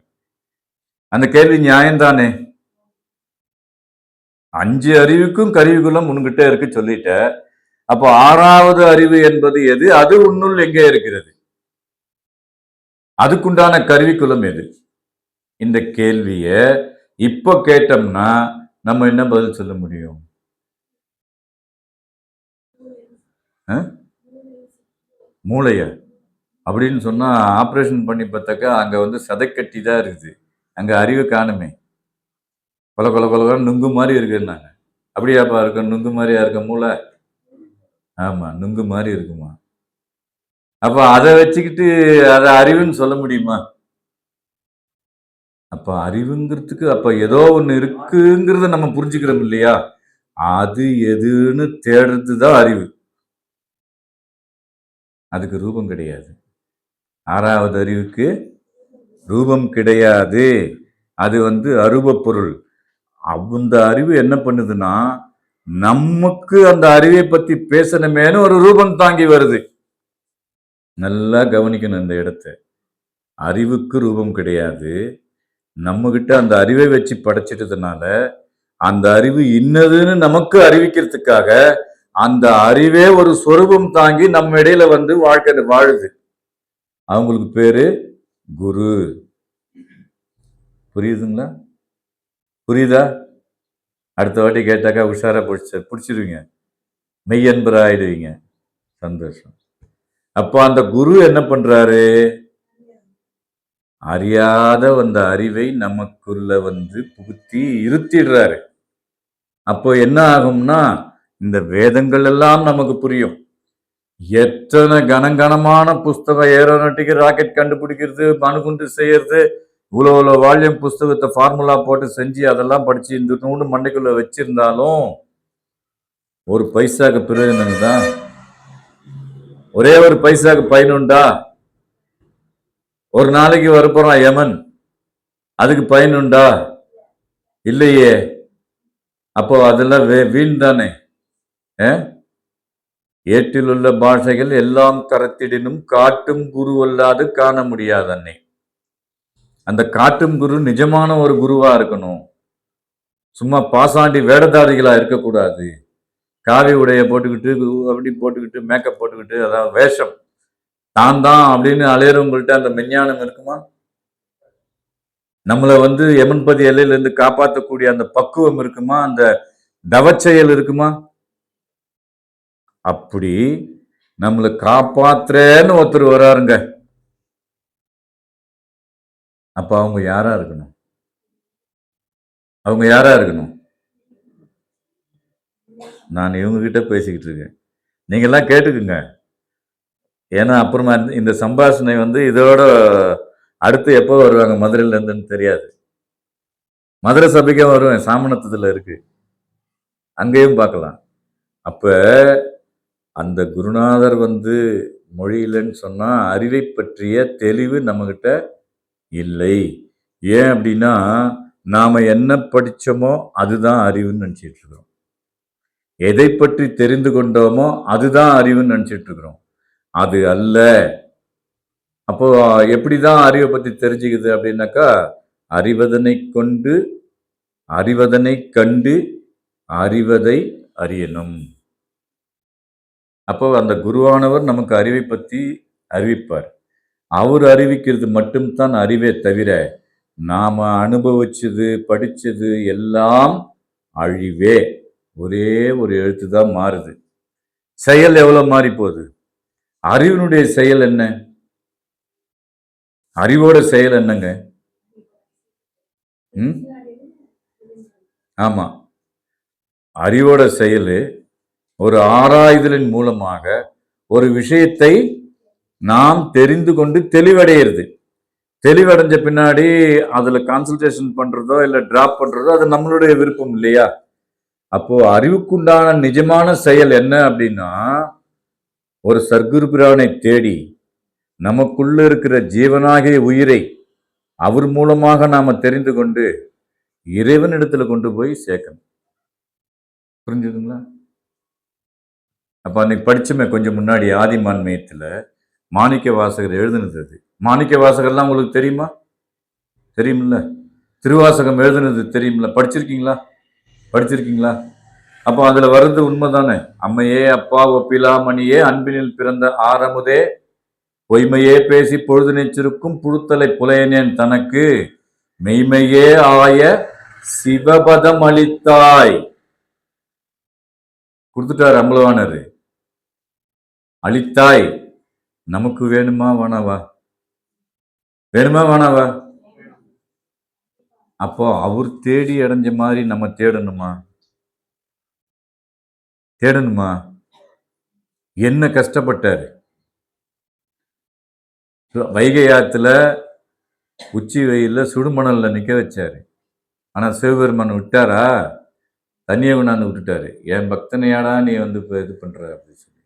அந்த கேள்வி நியாயம்தானே. 5 அறிவுக்கும் கருவிக்குலம் உன்கிட்ட இருக்கு சொல்லிட்ட. அப்போ 6வது அறிவு என்பது எது? அது உன்னுள் எங்கே இருக்கிறது? அதுக்குண்டான கருவிக்குலம் எது? இந்த கேள்விய இப்ப கேட்டோம்னா நம்ம என்ன பதில் சொல்ல முடியும்? மூளைய அப்படின்னு சொன்னா ஆப்ரேஷன் பண்ணி பார்த்தாக்கா அங்க வந்து சதைக்கட்டி தான் இருக்குது, அங்க அறிவு காணுமே. கொல கொல கொல நுங்கு மாதிரி இருக்குன்னாங்க. அப்படியாப்பா இருக்க? நுங்கு மாதிரியா இருக்க மூளை? ஆமா, நுங்கு மாதிரி இருக்குமா. அப்ப அதை வச்சுக்கிட்டு அதை அறிவுன்னு சொல்ல முடியுமா? அப்ப அறிவுங்கிறதுக்கு அப்ப ஏதோ ஒண்ணு இருக்குங்கிறத நம்ம புரிஞ்சுக்கிறோம் இல்லையா? அது எதுன்னு தேடுறதுதான் அறிவு. அதுக்கு ரூபம் கிடையாது. 6வது அறிவுக்கு ரூபம் கிடையாது. அது அரூப பொருள். அந்த அறிவு என்ன பண்ணுதுன்னா, நமக்கு அந்த அறிவை பத்தி பேசணுமேனு ஒரு ரூபம் தாங்கி வருது. நல்லா கவனிக்கணும் இந்த இடத்த. அறிவுக்கு ரூபம் கிடையாது. நம்ம கிட்ட அந்த அறிவை வச்சு படைச்சிட்டதுனால, அந்த அறிவு இன்னதுன்னு நமக்கு அறிவிக்கிறதுக்காக, அந்த அறிவே ஒரு சொரூபம் தாங்கி நம்ம இடையில வாழ்க்கை வாழுது. அவங்களுக்கு பேரு குரு. புரியுதுங்களா? புரியுதா? அடுத்த வாட்டி கேட்டாக்கா உஷாரா பிடிச்சிருவீங்க. மெய்யன்பரா ஆயிடுவீங்க. சந்தோஷம். அப்போ அந்த குரு என்ன பண்றாரு? அறியாத அந்த அறிவை நமக்குள்ள புகுத்தி இருத்திடுறாரு. அப்போ என்ன ஆகும்னா, இந்த வேதங்கள் எல்லாம் நமக்கு புரியும். எத்தனை கனகனமான புஸ்தகம், ஏரோநாட்டிக்கல் ராக்கெட் கண்டுபிடிக்கிறது, அணுகுண்டு செய்யறது, இவ்வளோ வால்யூம் புஸ்தகத்தை ஃபார்முலா போட்டு செஞ்சு அதெல்லாம் படிச்சு இந்த நூண்டு மண்டைக்குள்ள வச்சிருந்தாலும் ஒரு பைசாக்கு பிரயோஜனம் தான். ஒரே ஒரு பைசாக்கு பயனுண்டா? ஒரு நாளைக்கு வரப்போறான் யமன், அதுக்கு பயனுண்டா? இல்லையே. அப்போ அதெல்லாம் வீண் தானே. ஏற்றிலுள்ள பாஷைகள் எல்லாம் கரத்திடினும் காட்டும் குரு அல்லாது காண முடியாது அன்னை. அந்த காட்டும் குரு நிஜமான ஒரு குருவா இருக்கணும். சும்மா பாசாண்டி வேடதாரிகளா இருக்கக்கூடாது. காவி உடைய போட்டுக்கிட்டு அப்படி போட்டுக்கிட்டு மேக்கப் போட்டுக்கிட்டு, அதாவது வேஷம் தான் அப்படின்னு அலையறவங்கள்ட்ட அந்த மெஞ்ஞானம் இருக்குமா? நம்மளை யமன்பதி எல்லையில இருந்து காப்பாற்றக்கூடிய அந்த பக்குவம் இருக்குமா? அந்த தவச்செயல் இருக்குமா? அப்படி நம்மளை காப்பாத்துறேன்னு ஒருத்தர் வராருங்க. அப்ப அவங்க யாரா இருக்கணும்? அவங்க யாரா இருக்கணும்? நான் இவங்க கிட்ட பேசிக்கிட்டு இருக்கேன். நீங்க எல்லாம் கேட்டுக்குங்க. ஏன்னா அப்புறமா இந்த சம்பாஷணை இதோட அடுத்து எப்போ வருவாங்க மதுரையில இருந்துன்னு தெரியாது. மதுரை சபைக்கே வருவேன், சாமணத்துல இருக்கு, அங்கேயும் பார்க்கலாம். அப்ப அந்த குருநாதர் மொழியிலன்னு சொன்னா அறிவை பற்றிய தெளிவு நம்ம கிட்ட இல்லை. ஏன் அப்படின்னா, நாம என்ன படிச்சோமோ அதுதான் அறிவுன்னு நினைச்சிட்டு இருக்கிறோம். எதை பற்றி தெரிந்து கொண்டோமோ அதுதான் அறிவுன்னு நினைச்சிட்டு இருக்கிறோம். அது அல்ல. அப்போ எப்படிதான் அறிவை பத்தி தெரிஞ்சுக்குது அப்படின்னாக்கா, அறிவதனை கொண்டு அறிவதனை கண்டு அறிவதை அறியணும். அப்போ அந்த குருவானவர் நமக்கு அறிவை பற்றி அறிவிப்பார். அவர் அறிவிக்கிறது மட்டும்தான் அறிவே தவிர, நாம அனுபவிச்சது படிச்சது எல்லாம் அழிவே. ஒரே ஒரு எழுத்து தான் மாறுது. செயல் எவ்வளவு மாறி போகுது? அறிவினுடைய செயல் என்ன? அறிவோட செயல் என்னங்க? ஆமா, அறிவோட செயல் ஒரு ஆராய்தலின் மூலமாக ஒரு விஷயத்தை நாம் தெரிந்து கொண்டு தெளிவடைகிறது. தெளிவடைஞ்ச பின்னாடி அதுல கான்சன்ட்ரேஷன் பண்றதோ இல்ல டிராப் பண்றதோ அது நம்மளுடைய விருப்பம் இல்லையா? அப்போ அறிவுக்குண்டான நிஜமான செயல் என்ன அப்படின்னா, ஒரு சர்க்குரு பிரானை தேடி நமக்குள்ள இருக்கிற ஜீவனாகிய உயிரை அவர் மூலமாக நாம தெரிந்து கொண்டு இறைவன் இடத்துல கொண்டு போய் சேர்க்கணும். புரிஞ்சுதுங்களா? அப்ப அன்னைக்கு படிச்சுமே கொஞ்சம் முன்னாடி ஆதிமான்மயத்துல மாணிக்க வாசகர் எழுதுனது. அது மாணிக்க வாசகர்லாம் உங்களுக்கு தெரியுமா? தெரியுமில்ல? திருவாசகம் எழுதுனது தெரியுமில்ல? படிச்சிருக்கீங்களா? அப்போ அதுல வர்றது உண்மைதானே. அம்மையே அப்பா ஒப்பிலா மணியே அன்பினில் பிறந்த ஆரமுதே பொய்மையே பேசி பொழுது நெச்சிருக்கும் புழுத்தலை புலையனேன் தனக்கு மெய்மையே ஆய சிவபதம் அளித்தாய். கொடுத்துட்டார் அம்பலவாணர். அளித்தாய். நமக்கு வேணுமா வேணாவா? அப்போ அவர் தேடி அடைஞ்ச மாதிரி நம்ம தேடணுமா? என்ன கஷ்டப்பட்டாரு? வைகை ஆத்துல உச்சி வெயில்ல சுடுமணல்ல நிக்க வச்சாரு. ஆனா சிவபெருமான் விட்டாரா? தண்ணியை கொண்டாந்து விட்டுட்டாரு. என் பக்தனையாடா நீ வந்து இப்ப இது பண்ற அப்படின்னு சொல்லி.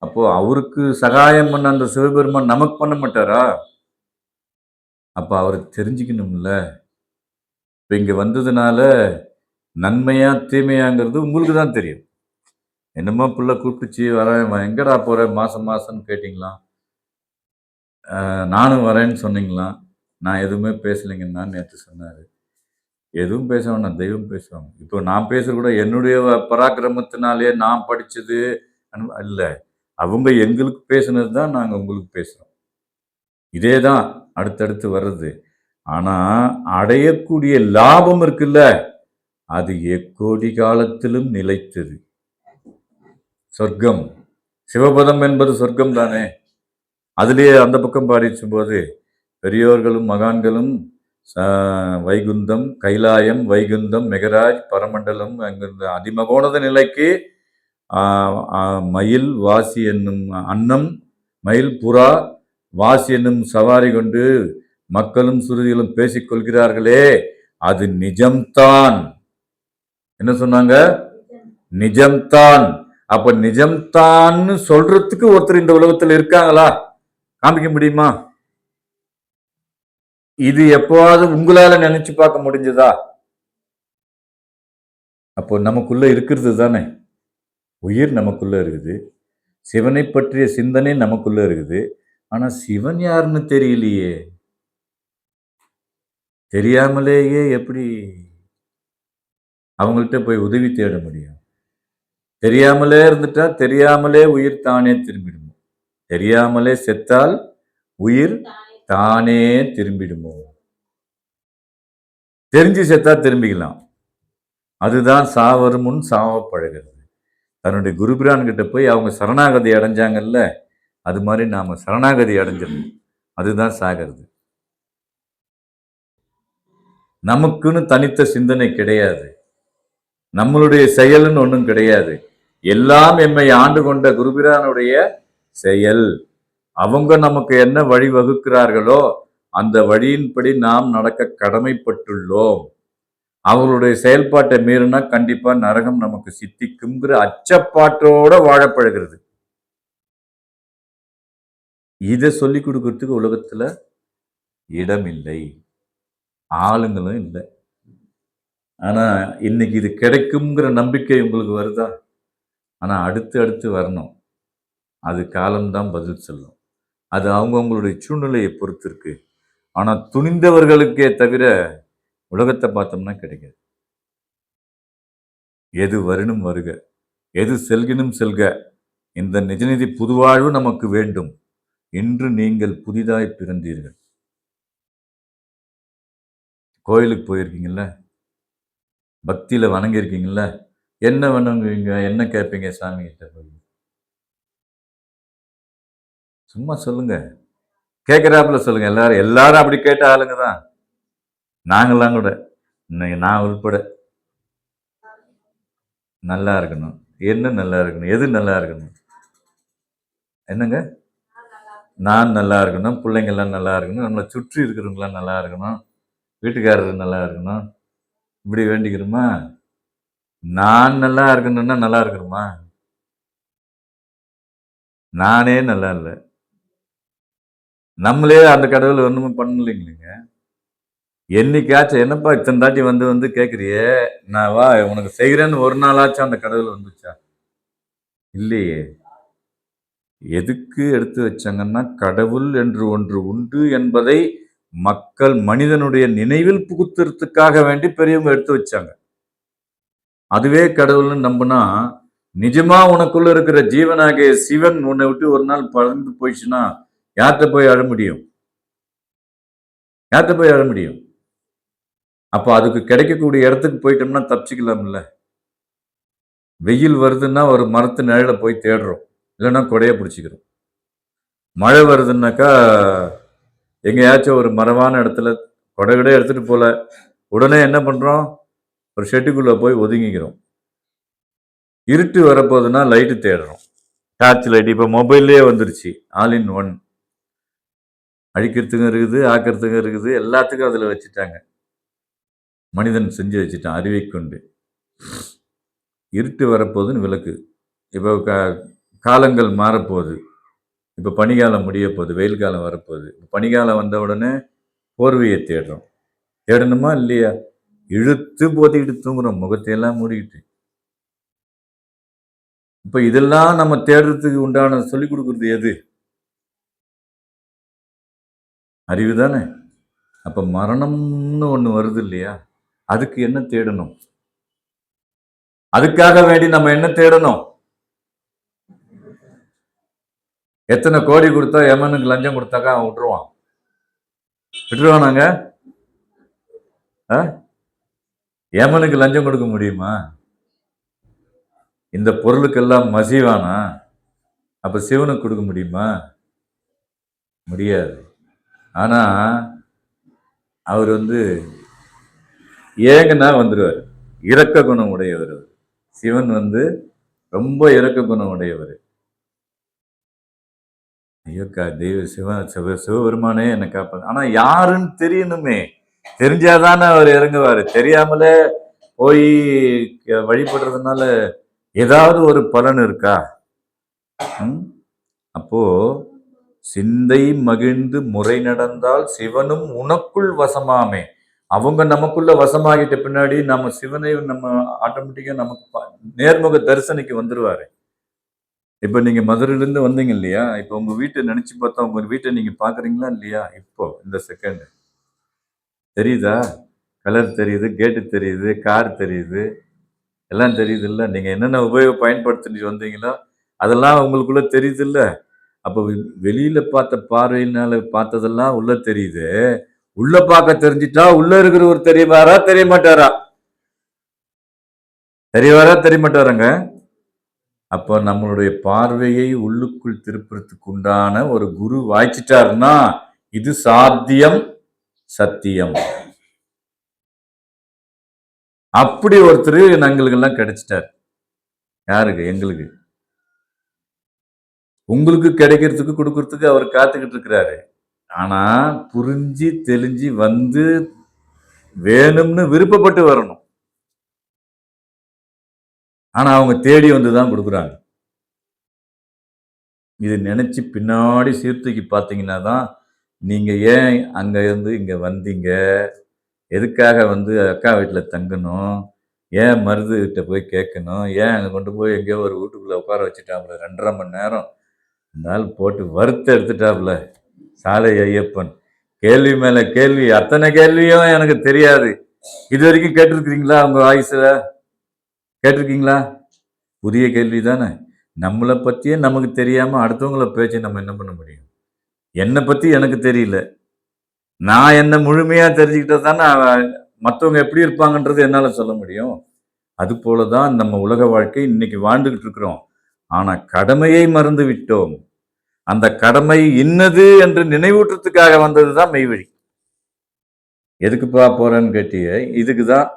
அப்போ அவருக்கு சகாயம் பண்ண அந்த சிவபெருமான் நமக்கு பண்ண மாட்டாரா? அப்ப அவருக்கு தெரிஞ்சுக்கணும்ல. இப்ப இங்க வந்ததுனால நன்மையா தீமையாங்கிறது உங்களுக்கு தான் தெரியும். என்னமோ புள்ள கூப்பிட்டுச்சு வரேன், எங்கடா போற மாசம் மாசம்னு கேட்டீங்களா? நானும் வரேன்னு சொன்னீங்களா? நான் எதுவுமே பேசலைங்கன்னா நேற்று சொன்னாரு. எதுவும் பேச வேணாம், தெய்வம் பேசுவாங்க. இப்போ நான் பேசுறது கூட என்னுடைய பராக்கிரமத்தினாலே நான் படிச்சது இல்ல. அவங்க எங்களுக்கு பேசுனது தான் நாங்க உங்களுக்கு பேசுறோம். இதே தான் அடுத்தடுத்து வர்றது. ஆனா அடையக்கூடிய லாபம் இருக்குல்ல, அது எக்கோடி காலத்திலும் நிலைத்தது. சொர்க்கம், சிவபதம் என்பது சொர்க்கம் தானே. அதிலேயே அந்த பக்கம் பாடிச்சும் போது பெரியோர்களும் மகான்களும் வைகுந்தம், கைலாயம், வைகுந்தம், மெகராஜ், பரமண்டலம், அங்கிருந்த அதிமகோணத நிலைக்கு மயில் வாசி என்னும் அன்னம், மயில் புறா வாசி என்னும் சவாரி கொண்டு மக்களும் சுருதிகளும் பேசிக் கொள்கிறார்களே, அது நிஜம்தான். என்ன சொன்னாங்க? நிஜம்தான். அப்ப நிஜம்தான்னு சொல்றதுக்கு ஒருத்தர் இந்த உலகத்தில் இருக்காங்களா? காமிக்க முடியுமா? இது எப்போவாவது உங்களால நினைச்சு பார்க்க முடிஞ்சதா? அப்போ நமக்குள்ள இருக்கிறது தானே, உயிர் நமக்குள்ள இருக்குது, சிவனை பற்றிய சிந்தனை நமக்குள்ள இருக்குது. ஆனா சிவன் யாருன்னு தெரியலையே. தெரியாமலேயே எப்படி அவங்கள்ட்ட போய் உதவி தேட முடியும்? தெரியாமலே இருந்துட்டா தெரியாமலே உயிர் தானே திரும்பிடுமோ? தெரியாமலே செத்தால் உயிர் தானே திரும்பிடுமோ? தெரிஞ்சு செத்தா திரும்பிக்கலாம். அதுதான் சாவரும் முன் சாவ பழகிறது. தன்னுடைய குருபிரான் கிட்ட போய் அவங்க சரணாகதி அடைஞ்சாங்கல்ல, அது மாதிரி நாம சரணாகதி அடைஞ்சிடணும். அதுதான் சாகிறது. நமக்குன்னு தனித்த சிந்தனை கிடையாது, நம்மளுடைய செயல்னு ஒன்றும் கிடையாது. எல்லாம் எம்மை ஆண்டு கொண்ட குருபிரானுடைய செயல். அவங்க நமக்கு என்ன வழி வகுக்கிறார்களோ அந்த வழியின்படி நாம் நடக்க கடமைப்பட்டுள்ளோம். அவங்களுடைய செயல்பாட்டை மீறினா கண்டிப்பா நரகம் நமக்கு சித்திக்குங்கிற அச்சப்பாட்டோட வாழப்பழகிறது. இதை சொல்லி கொடுக்கறதுக்கு உலகத்துல இடம் இல்லை, ஆளுங்களும் இல்லை. ஆனா இன்னைக்கு இது கிடைக்குங்கிற நம்பிக்கை உங்களுக்கு வருதா? ஆனா அடுத்து அடுத்து வரணும். அது காலம்தான் பதில் சொல்லும். அது அவங்கவுங்களுடைய சூழ்நிலையை பொறுத்து இருக்கு. ஆனா துணிந்தவர்களுக்கே தவிர உலகத்தை பார்த்தோம்னா கிடைக்காது. எது வருணும் வருக, எது செல்கினும் செல்க. இந்த நிஜநிதி புதுவாழ்வு நமக்கு வேண்டும். இன்று நீங்கள் புதிதாய் பிறந்தீர்கள். கோயிலுக்கு போயிருக்கீங்கல்ல, பக்தியில வணங்கியிருக்கீங்கல்ல, என்ன வணங்குவீங்க, என்ன கேட்பீங்க சாமி கிட்ட போய்? சும்மா சொல்லுங்க, கேட்கிறாப்புல சொல்லுங்க. எல்லாரும் அப்படி கேட்ட ஆளுங்க தான் நாங்கெல்லாம் கூட, இன்னைக்கு நான் உட்பட. நல்லா இருக்கணும். என்ன நல்லா இருக்கணும்? எது நல்லா இருக்கணும்? என்னங்க? நான் நல்லா இருக்கணும், பிள்ளைங்கெல்லாம் நல்லா இருக்கணும், நம்மளை சுற்றி இருக்கிறவங்களாம் நல்லா இருக்கணும், வீட்டுக்காரர் நல்லா இருக்கணும், இப்படி வேண்டிக்கிறோமா? நான் நல்லா இருக்கணும்னா நல்லா இருக்கணுமா? நானே நல்லா இல்லை. நம்மளே அந்த கடவுள் ஒண்ணுமே பண்ணலைங்க. என்னைக்காச்சும் என்னப்பா இத்தனை தாட்டி வந்து வந்து கேட்குறியே, நான் வா உனக்கு செய்கிறேன்னு ஒரு நாளாச்சும் அந்த கடவுள் வந்துச்சா? இல்லையே. எதுக்கு எடுத்து வச்சாங்கன்னா, கடவுள் என்று ஒன்று உண்டு என்பதை மக்கள் மனிதனுடைய நினைவில் புகுத்துறதுக்காக வேண்டி பெரியவங்க எடுத்து வச்சாங்க. அதுவே கடவுள்னு நம்பினா, நிஜமா உனக்குள்ள இருக்கிற ஜீவனாகிய சிவன் உன்னை விட்டு ஒரு நாள் பறந்து போயிடுச்சுன்னா யார்கிட்ட போய் அழ முடியும்? யார்கிட்ட போய் அழ முடியும்? அப்போ அதுக்கு கிடைக்கக்கூடிய இடத்துக்கு போயிட்டோம்னா தப்பிச்சுக்கலாம்ல. வெயில் வருதுன்னா ஒரு மரத்து நிழல போய் தேடுறோம், இல்லைன்னா கொடையை பிடிச்சிக்கிறோம். மழை வருதுன்னாக்கா எங்கேயாச்சும் ஒரு மரவான இடத்துல கொடை கூட எடுத்துட்டு போல, உடனே என்ன பண்றோம்? ஒரு ஷெட்டுக்குள்ள போய் ஒதுங்கிக்கிறோம். இருட்டு வரப்போகுதுன்னா லைட்டு தேடுறோம், டார்ச் லைட். இப்போ மொபைல்லே வந்துருச்சு, ஆல் இன் ஒன். அழிக்கிறதுக்கும் இருக்குது, ஆக்கிறதுக்கும் இருக்குது, எல்லாத்துக்கும் அதில் வச்சுட்டாங்க. மனிதன் செஞ்சு வச்சுட்டான் அறிவை கொண்டு. இருட்டு வரப்போகுதுன்னு விளக்கு. இப்போ காலங்கள் மாறப்போகுது. இப்போ பனிக்காலம் முடிய போகுது, வெயில் காலம் வரப்போகுது. பனிக்காலம் வந்த உடனே போர்வையை தேடுறோம். தேடணுமா இல்லையா? இழுத்து போத்திக்கிட்டு தூங்குறோம், முகத்தையெல்லாம் மூடிக்கிட்டு. இப்போ இதெல்லாம் நம்ம தேடுறதுக்கு உண்டான சொல்லிக் கொடுக்குறது எது? அறிவு தானே. அப்போ மரணம்னு ஒன்று வருது இல்லையா? அதுக்கு என்ன தேடணும்? அதுக்காக வேண்டி நம்ம என்ன தேடணும்? எத்தனை கோடி கொடுத்தா எமனுக்கு லஞ்சம் கொடுத்தாக்கா அவன் விட்டுருவானாங்க? எமனுக்கு லஞ்சம் கொடுக்க முடியுமா? இந்த பொருளுக்கெல்லாம் மசிவானா? அப்ப சிவனுக்கு கொடுக்க முடியுமா? முடியாது. ஆனா அவர் ஏங்கன்னா வந்துருவார். இரக்க குணம் உடையவர். சிவன் ரொம்ப இரக்க குணம் உடையவர். ஐயோ தெய்வ சிவபெருமானே என்னை காப்பாது. ஆனா யாருன்னு தெரியணுமே. தெரிஞ்சாதானே அவர் இறங்குவாரு. தெரியாமலே போய் வழிபடுறதுனால ஏதாவது ஒரு பலன் இருக்கா? அப்போ சிந்தை மகிழ்ந்து முறை நடந்தால் சிவனும் உனக்குள் வசமாமே. அவங்க நமக்குள்ள வசமாகிட்ட பின்னாடி நம்ம சிவனை நம்ம ஆட்டோமேட்டிக்கா நமக்கு நேர்முக தரிசனைக்கு வந்துருவாரு. இப்ப நீங்க மதுரையிலிருந்து வந்தீங்க இல்லையா? இப்ப உங்க வீட்டை நினைச்சு பார்த்தா உங்க வீட்டை நீங்க பாக்குறீங்களா இல்லையா? இப்போ இந்த செகண்ட் தெரியுதா? கலர் தெரியுது, கேட்டு தெரியுது, கார் தெரியுது, எல்லாம் தெரியுது இல்ல? நீங்க என்னென்ன பயன்படுத்திட்டு வந்தீங்களோ அதெல்லாம் உங்களுக்குள்ள தெரியுது இல்ல? அப்ப வெளியில பார்த்த பார்வையினால பார்த்ததெல்லாம் உள்ள தெரியுது. உள்ள பார்க்க தெரிஞ்சிட்டா உள்ள இருக்கிறவர் தெரியவாரா தெரிய மாட்டாரா? தெரியவாரா தெரிய மாட்டாராங்க? அப்போ நம்மளுடைய பார்வையை உள்ளுக்குள் திருப்புறதுக்கு உண்டான ஒரு குரு வாய்ச்சிட்டாருன்னா இது சாத்தியம், சத்தியம். அப்படி ஒருத்தர் எங்களுக்கு எல்லாம் கிடைச்சிட்டார். யாருக்கு? எங்களுக்கு. உங்களுக்கு கிடைக்கிறதுக்கு கொடுக்கறதுக்கு அவர் காத்துக்கிட்டு இருக்கிறாரு. ஆனா புரிஞ்சு தெளிஞ்சு வேணும்னு விருப்பப்பட்டு வரணும். ஆனா அவங்க தேடி வந்துதான் கொடுக்குறாங்க. இது நினைச்சு பின்னாடி சீர்தூக்கி பார்த்தீங்கன்னா தான் நீங்க ஏன் அங்க இருந்து இங்க வந்தீங்க, எதுக்காக அக்கா வீட்டில் தங்கணும், ஏன் மருதுகிட்ட போய் கேட்கணும், ஏன் அங்கே கொண்டு போய் எங்கேயோ ஒரு வீட்டுக்குள்ள உட்கார வச்சுட்டாப்புல 2.5 மணி நேரம் இருந்தாலும் போட்டு வறுத்து எடுத்துட்டாப்புல சாலை ஐயப்பன். கேள்வி மேல கேள்வி, அத்தனை கேள்வியும் எனக்கு தெரியாது. இது வரைக்கும் கேட்டிருக்கிறீங்களா? உங்க ஆயுசுல கேட்டிருக்கீங்களா? புதிய கேள்வி தானே. நம்மளை பற்றியே நமக்கு தெரியாம அடுத்தவங்கள பேச்சு நம்ம என்ன பண்ண முடியும்? என்னை பத்தி எனக்கு தெரியல, நான் என்ன முழுமையா தெரிஞ்சுக்கிட்டா தானே மற்றவங்க எப்படி இருப்பாங்கன்றது என்னால சொல்ல முடியும். அது போலதான் நம்ம உலக வாழ்க்கை இன்னைக்கு வாழ்ந்துகிட்டு இருக்கிறோம். ஆனா கடமையை மறந்து விட்டோம். அந்த கடமை இன்னது என்று நினைவூற்றத்துக்காக வந்ததுதான் மெய்வழி. எதுக்குப்பா போறேன்னு கேட்டீங்க? இதுக்குதான்.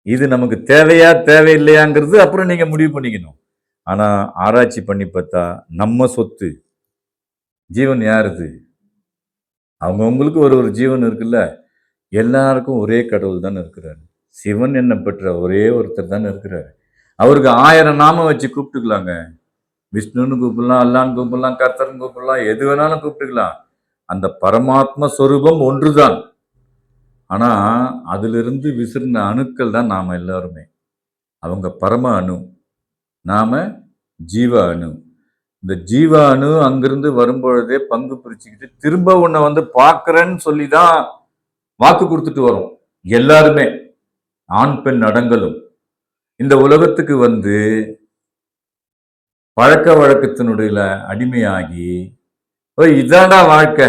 இது நமக்கு தேவையா தேவையில்லையாங்கிறது அப்புறம் நீங்க முடிவு பண்ணிக்கணும். ஆனா ஆராய்ச்சி பண்ணி பார்த்தா நம்ம சொத்து ஜீவன் யாருது? அவங்கவுங்களுக்கு ஒரு ஜீவன் இருக்குல்ல. எல்லாருக்கும் ஒரே கடவுள் தானே இருக்கிறாரு. சிவன் என்ன பெற்ற ஒரே ஒருத்தர் தானே இருக்கிறாரு. அவருக்கு 1000 நாமம் வச்சு கூப்பிட்டுக்கலாங்க. விஷ்ணுன்னு கூப்பிடலாம், அல்லான்னு கூப்பிடலாம், கர்த்தர்னு கூப்பிடலாம், எது வேணாலும் கூப்பிட்டுக்கலாம். அந்த பரமாத்ம சொரூபம் ஒன்றுதான். ஆனா அதிலிருந்து விசிறின அணுக்கள் தான் நாம எல்லாருமே. அவங்க பரம அணு, நாம ஜீவ அணு. இந்த ஜீவ அணு அங்கிருந்து வரும்பொழுதே பங்கு பிரிச்சுக்கிட்டு திரும்ப உன்னை பார்க்கிறேன்னு சொல்லிதான் வாக்கு கொடுத்துட்டு வரும். எல்லாருமே ஆண் பெண் அடங்கலும் இந்த உலகத்துக்கு பழக்க வழக்கத்தினுடைய அடிமையாகி இதாண்டா வாழ்க்கை.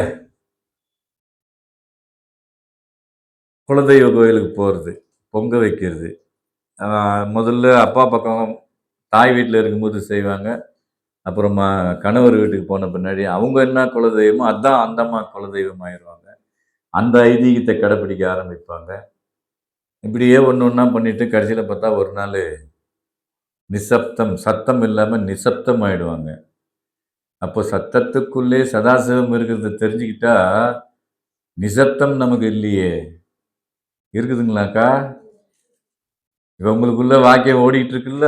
குலதெய்வ கோயிலுக்கு போறது, பொங்க வைக்கிறது, முதல்ல அப்பா பக்கம் தாய் வீட்டில் இருக்கும்போது செய்வாங்க. அப்புறமா கணவர் வீட்டுக்கு போன பின்னாடி அவங்க என்ன குலதெய்வமோ அதான் அந்த அம்மா குலதெய்வம் ஆயிடுவாங்க. அந்த ஐதீகத்தை கடைப்பிடிக்க ஆரம்பிப்பாங்க. இப்படியே ஒன்று ஒன்றா பண்ணிட்டு கடைசியில் பார்த்தா ஒரு நாள் நிசப்தம், சத்தம் இல்லாமல் நிசப்தம் ஆயிடுவாங்க. அப்போ சத்தத்துக்குள்ளே சதாசிவம் இருக்கிறத தெரிஞ்சுக்கிட்டா நிசப்தம் நமக்கு இல்லையே. இருக்குதுங்களாக்கா? இப்போ உங்களுக்குள்ள வாக்கியம் ஓடிட்டு இருக்குல்ல,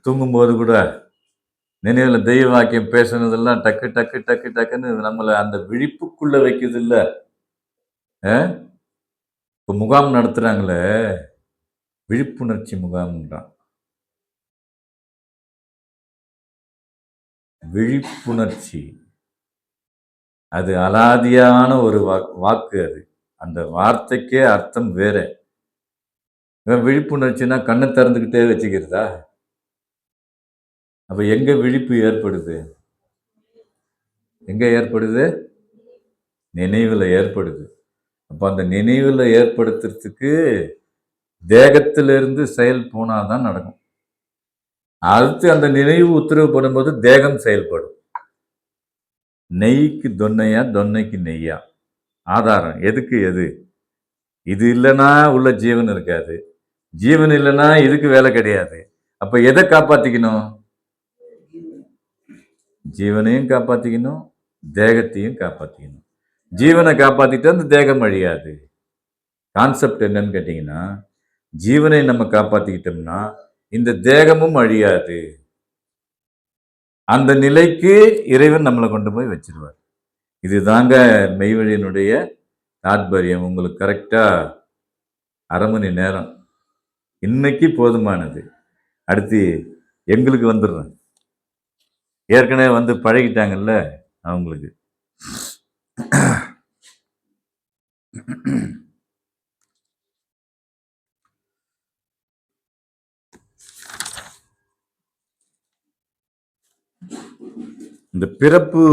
தூங்கும்போது கூட நினைவில் தெய்வ வாக்கியம் பேசுனதெல்லாம் டக்கு டக்கு டக்கு டக்குன்னு நம்மளை அந்த விழிப்புக்குள்ள வைக்குது இல்ல. இப்போ முகாம் நடத்துறாங்களே, விழிப்புணர்ச்சி முகாம்ன்றான். விழிப்புணர்ச்சி அது அலாதியான ஒரு வாக்கு. அது அந்த வார்த்தைக்கே அர்த்தம் வேற. விழிப்புணர்ச்சினா கண்ணை திறந்துக்கிட்டே வச்சுக்கிறதா? அப்ப எங்க விழிப்பு ஏற்படுது? எங்க ஏற்படுது? நினைவுல ஏற்படுது. அப்ப அந்த நினைவுல ஏற்படுத்துறதுக்கு தேகத்திலிருந்து செயல் போனாதான் நடக்கும். அடுத்து அந்த நினைவு உத்தரவு படும்போது தேகம் செயல்படும். நெய்க்கு தொன்னையா, தொன்னைக்கு நெய்யா. ஆதாரம் எதுக்கு எது? இது இல்லைன்னா உள்ள ஜீவன் இருக்காது, ஜீவன் இல்லைன்னா இதுக்கு வேலை கிடையாது. அப்ப எதை காப்பாத்திக்கணும்? ஜீவனையும் காப்பாத்திக்கணும், தேகத்தையும் காப்பாத்திக்கணும். ஜீவனை காப்பாத்திட்டு அந்த தேகம் அழியாது. கான்செப்ட் என்னன்னு கேட்டீங்கன்னா, ஜீவனை நம்ம காப்பாத்திக்கிட்டோம்னா இந்த தேகமும் அழியாது. அந்த நிலைக்கு இறைவன் நம்மளை கொண்டு போய் வச்சிருவார். இதுதாங்க மெய்வழியினுடைய தாத்பரியம். உங்களுக்கு கரெக்டா 1/2 மணி நேரம் இன்னைக்கு போதுமானது. அடுத்து எங்களுக்கு வந்துடுறேன். ஏற்கனவே வந்து பழகிட்டாங்கல்ல அவங்களுக்கு. இந்த பிறப்பு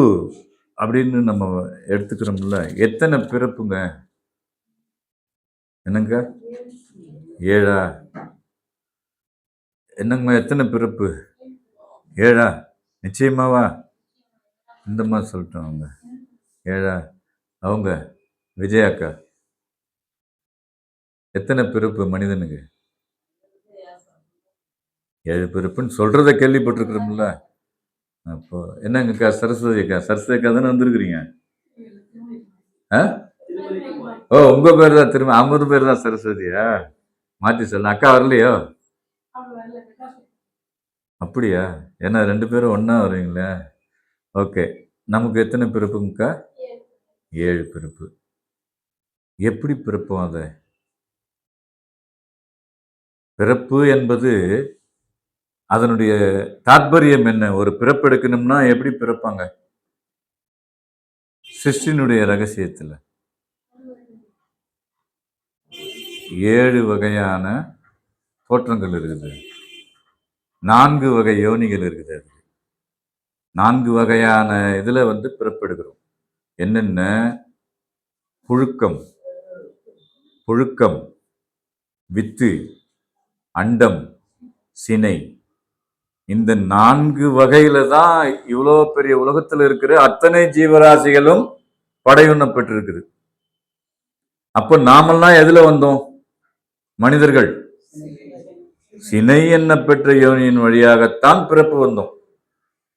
அப்படின்னு நம்ம எடுத்துக்கிறோம்ல, எத்தனை பிறப்புங்க? என்னங்க? 7ஆ? என்னங்கம்மா எத்தனை பிறப்பு? 7ஆ? நிச்சயமாவா? இந்த மாதிரி சொல்லிட்டோம். அவங்க 7ஆ? அவங்க விஜயாக்கா எத்தனை பிறப்பு மனிதனுக்கு? 7 பிறப்புன்னு சொல்றத கேள்விப்பட்டிருக்கிறோம்ல. அப்போ என்னங்கக்கா? சரஸ்வதி அக்கா தானே வந்திருக்கிறீங்க? ஓ, உங்க பேர் தான் திரும்ப 50 பேர் தான் சரஸ்வதியா? மாற்றி சொல்ல. அக்கா வரலையோ? அப்படியா? ஏன்னா 2 பேரும் ஒன்னா வருவீங்களே. ஓகே. நமக்கு எத்தனை பிறப்புங்கக்கா? 7 பிறப்பு. எப்படி பிறப்போம்? அதை பிறப்பு என்பது அதனுடைய தாற்பயம் என்ன? ஒரு பிறப்பு எடுக்கணும்னா எப்படி பிறப்பாங்க? சிருஷ்டினுடைய ரகசியத்துல 7 வகையான தோற்றங்கள் இருக்குது, 4 வகை யோனிகள் இருக்குது. 4 வகையான இதுல வந்து பிறப்பெடுக்கிறோம். என்னென்ன? புழுக்கம், வித்து, அண்டம், சினை. இந்த 4 வகையில தான் இவ்வளோ பெரிய உலகத்துல இருக்கிற அத்தனை ஜீவராசிகளும் படையுண்ண பெற்றிருக்குது. அப்ப நாமெல்லாம் எதுல வந்தோம்? மனிதர்கள் சினை என்ன பெற்ற யோனியின் வழியாகத்தான் பிறப்பு வந்தோம்.